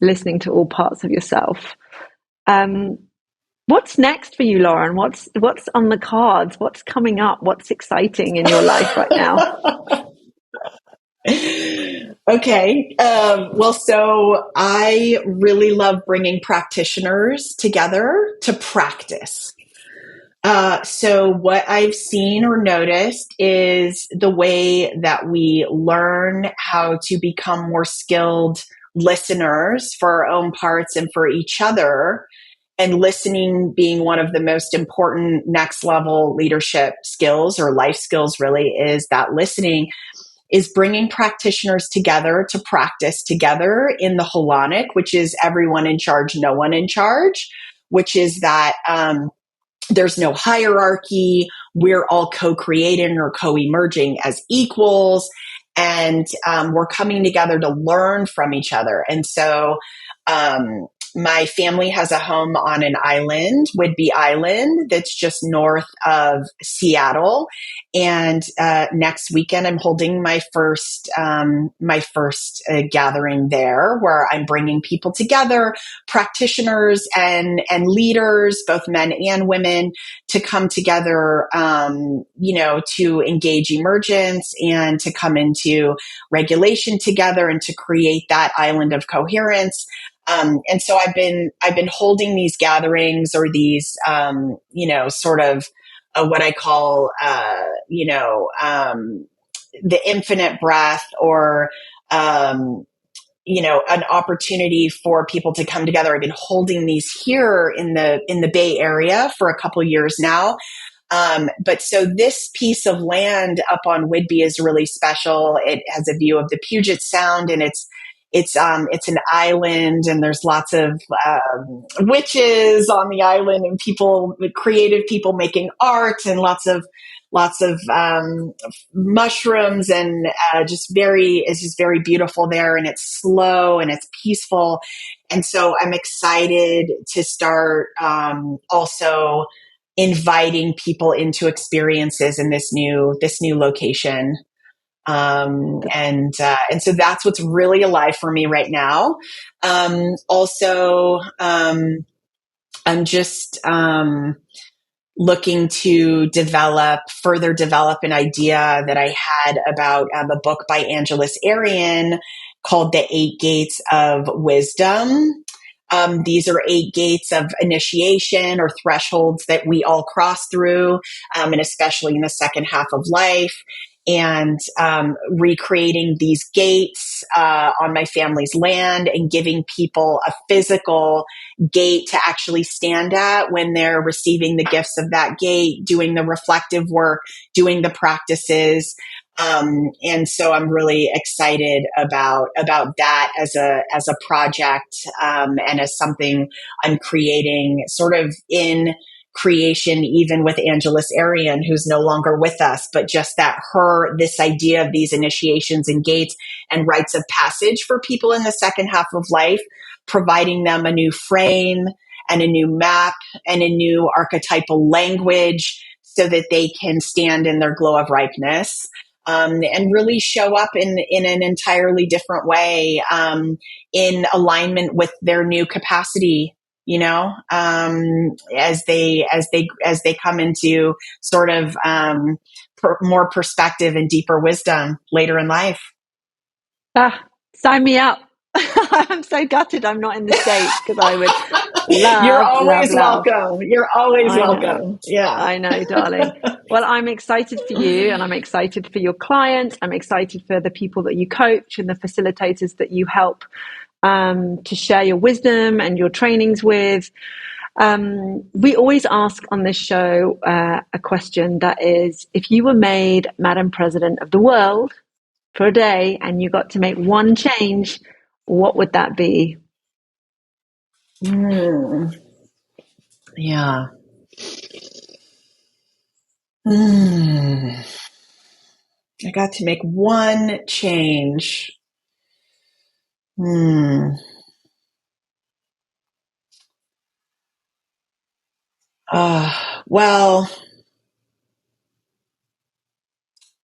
Listening to all parts of yourself. What's next for you, Lauren? What's on the cards? What's coming up? What's exciting in your life right now? Okay. Well, so I really love bringing practitioners together to practice. So what I've seen or noticed is the way that we learn how to become more skilled listeners for our own parts and for each other, and listening being one of the most important next level leadership skills or life skills really is that listening is bringing practitioners together to practice together in the holonic, which is everyone in charge, no one in charge, which is that there's no hierarchy. We're all co-creating or co-emerging as equals. And we're coming together to learn from each other. And so my family has a home on an island, Whidbey Island, that's just north of Seattle. And next weekend, I'm holding my first gathering there, where I'm bringing people together, practitioners and leaders, both men and women, to come together, to engage emergence and to come into regulation together and to create that island of coherence. And so I've been holding these gatherings or these, sort of what I call, the infinite breath, or an opportunity for people to come together. I've been holding these here in the Bay Area for a couple years now. But so this piece of land up on Whidbey is really special. It has a view of the Puget Sound, and it's an island, and there's lots of witches on the island, and creative people making art, and lots of mushrooms, and it's just very beautiful there, and it's slow and it's peaceful. And so I'm excited to start also inviting people into experiences in this new location. And so that's what's really alive for me right now. Also, I'm just looking to further develop an idea that I had about a book by Angeles Arian called The 8 Gates of Wisdom. These are 8 gates of initiation or thresholds that we all cross through, and especially in the second half of life. And recreating these gates on my family's land, and giving people a physical gate to actually stand at when they're receiving the gifts of that gate, doing the reflective work, doing the practices. And so I'm really excited about that as a project, and as something I'm creating sort of in creation, even with Angeles Arian, who's no longer with us, but just this idea of these initiations and gates and rites of passage for people in the second half of life, providing them a new frame and a new map and a new archetypal language so that they can stand in their glow of ripeness. And really show up in an entirely different way, in alignment with their new capacity, as they come into sort of more perspective and deeper wisdom later in life. Sign me up. I'm so gutted I'm not in the States, because I would You're love, love, always love. welcome. You're always I know. welcome. Yeah. I know, darling. Well, I'm excited for you, and I'm excited for your clients. I'm excited for the people that you coach and the facilitators that you help to share your wisdom and your trainings with. We always ask on this show a question that is, if you were made Madam President of the world for a day and you got to make one change, what would that be? Yeah. I got to make one change. Well,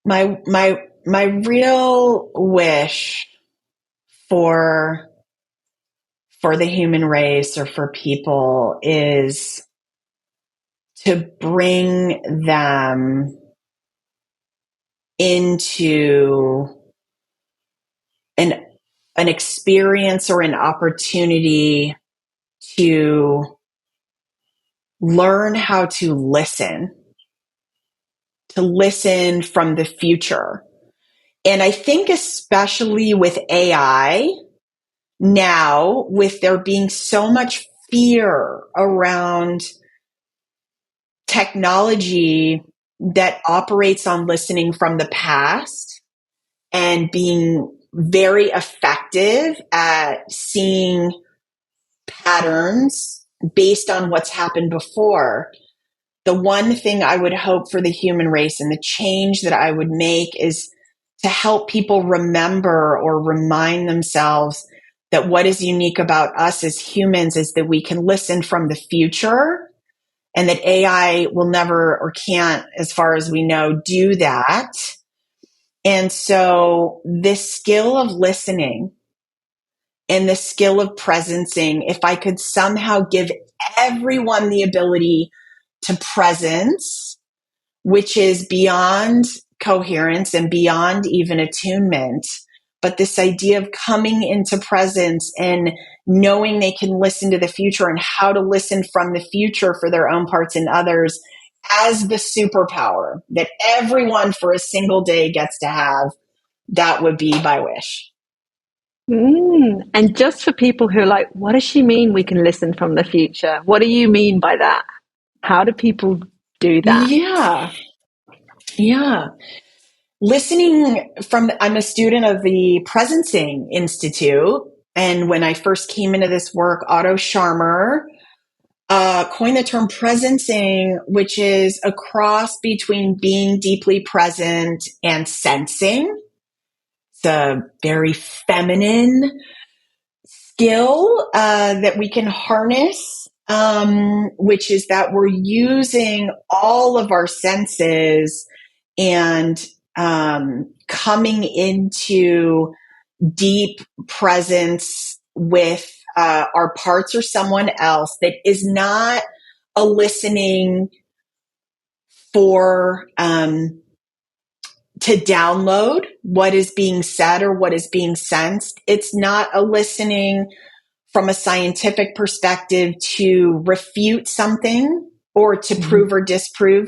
my real wish for the human race, or for people, is to bring them into an experience or an opportunity to learn how to listen from the future. And I think especially with AI now, with there being so much fear around technology that operates on listening from the past and being very effective at seeing patterns based on what's happened before. The one thing I would hope for the human race and the change that I would make is to help people remember or remind themselves that what is unique about us as humans is that we can listen from the future, and that AI will never or can't, as far as we know, do that. And so this skill of listening and the skill of presencing, if I could somehow give everyone the ability to presence, which is beyond coherence and beyond even attunement, but this idea of coming into presence and knowing they can listen to the future and how to listen from the future for their own parts and others as the superpower that everyone for a single day gets to have, that would be my wish. And just for people who are like, what does she mean we can listen from the future? What do you mean by that? How do people do that? Yeah. Listening from, I'm a student of the Presencing Institute. And when I first came into this work, Otto Scharmer coined the term presencing, which is a cross between being deeply present and sensing. It's a very feminine skill that we can harness, which is that we're using all of our senses and coming into deep presence with our parts or someone else that is not a listening for to download what is being said or what is being sensed. It's not a listening from a scientific perspective to refute something or to prove or disprove.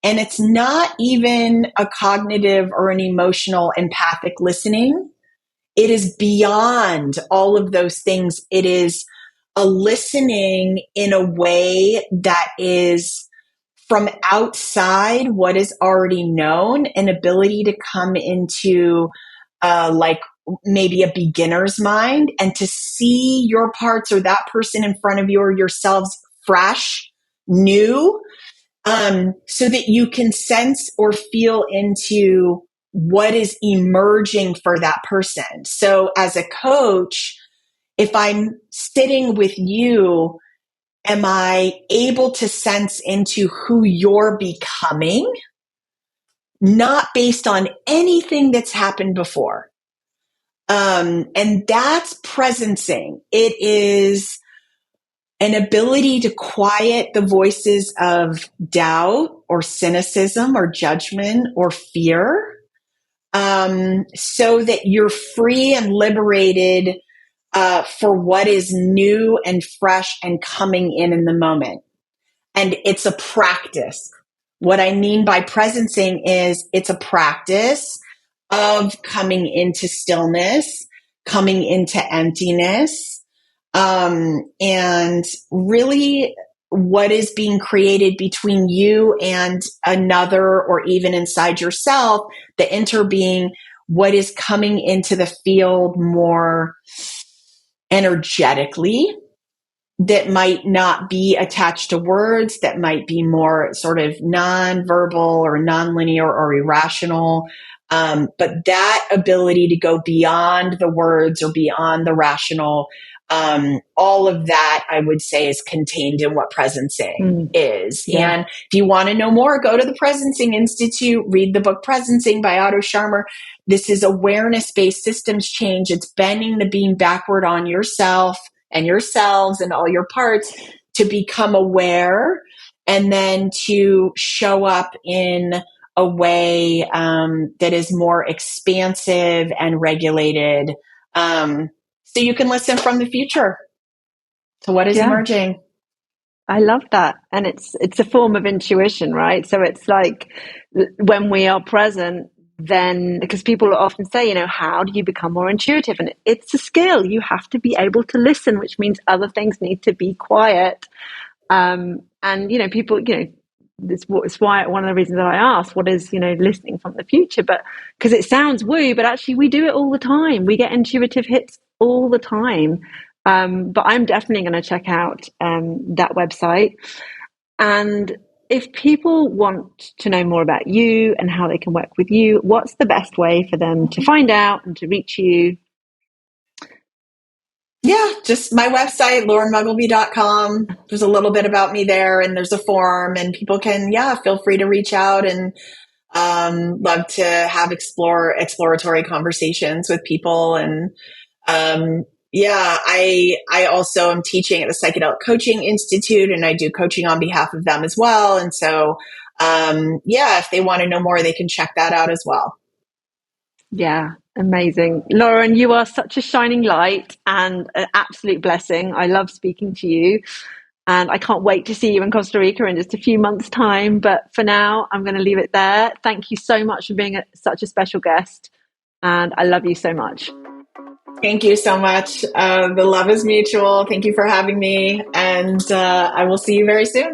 And it's not even a cognitive or an emotional empathic listening. It is beyond all of those things. It is a listening in a way that is from outside what is already known, an ability to come into like maybe a beginner's mind and to see your parts or that person in front of you or yourselves fresh, new, so that you can sense or feel into what is emerging for that person. So as a coach, if I'm sitting with you, am I able to sense into who you're becoming, not based on anything that's happened before? And that's presencing. It is an ability to quiet the voices of doubt or cynicism or judgment or fear, so that you're free and liberated for what is new and fresh and coming in the moment. And it's a practice. What I mean by presencing is it's a practice of coming into stillness, coming into emptiness, and really what is being created between you and another, or even inside yourself, the interbeing, what is coming into the field more energetically, that might not be attached to words, that might be more sort of non-verbal or non-linear or irrational. But that ability to go beyond the words or beyond the rational, all of that, I would say, is contained in what presencing is. Yeah. And if you want to know more, go to the Presencing Institute, read the book Presencing by Otto Scharmer. This is awareness-based systems change. It's bending the beam backward on yourself and yourselves and all your parts to become aware, and then to show up in a way that is more expansive and regulated So you can listen from the future to what is Yeah. emerging. I love that. And it's a form of intuition, right? So it's like when we are present, then because people often say, how do you become more intuitive? And it's a skill. You have to be able to listen, which means other things need to be quiet. And people, it's why one of the reasons that I asked, what is, listening from the future? But because it sounds woo, but actually we do it all the time. We get intuitive hits all the time. But I'm definitely going to check out that website. And if people want to know more about you and how they can work with you, what's the best way for them to find out and to reach you? Yeah, just my website, laurenmugglebee.com. There's a little bit about me there, and there's a form, and people can, feel free to reach out, and love to have exploratory conversations with people. And I also am teaching at the Psychedelic Coaching Institute, and I do coaching on behalf of them as well. And so, if they want to know more, they can check that out as well. Yeah, amazing. Lauren, you are such a shining light and an absolute blessing. I love speaking to you. And I can't wait to see you in Costa Rica in just a few months' time. But for now, I'm going to leave it there. Thank you so much for being such a special guest. And I love you so much. Thank you so much. The love is mutual. Thank you for having me. And I will see you very soon.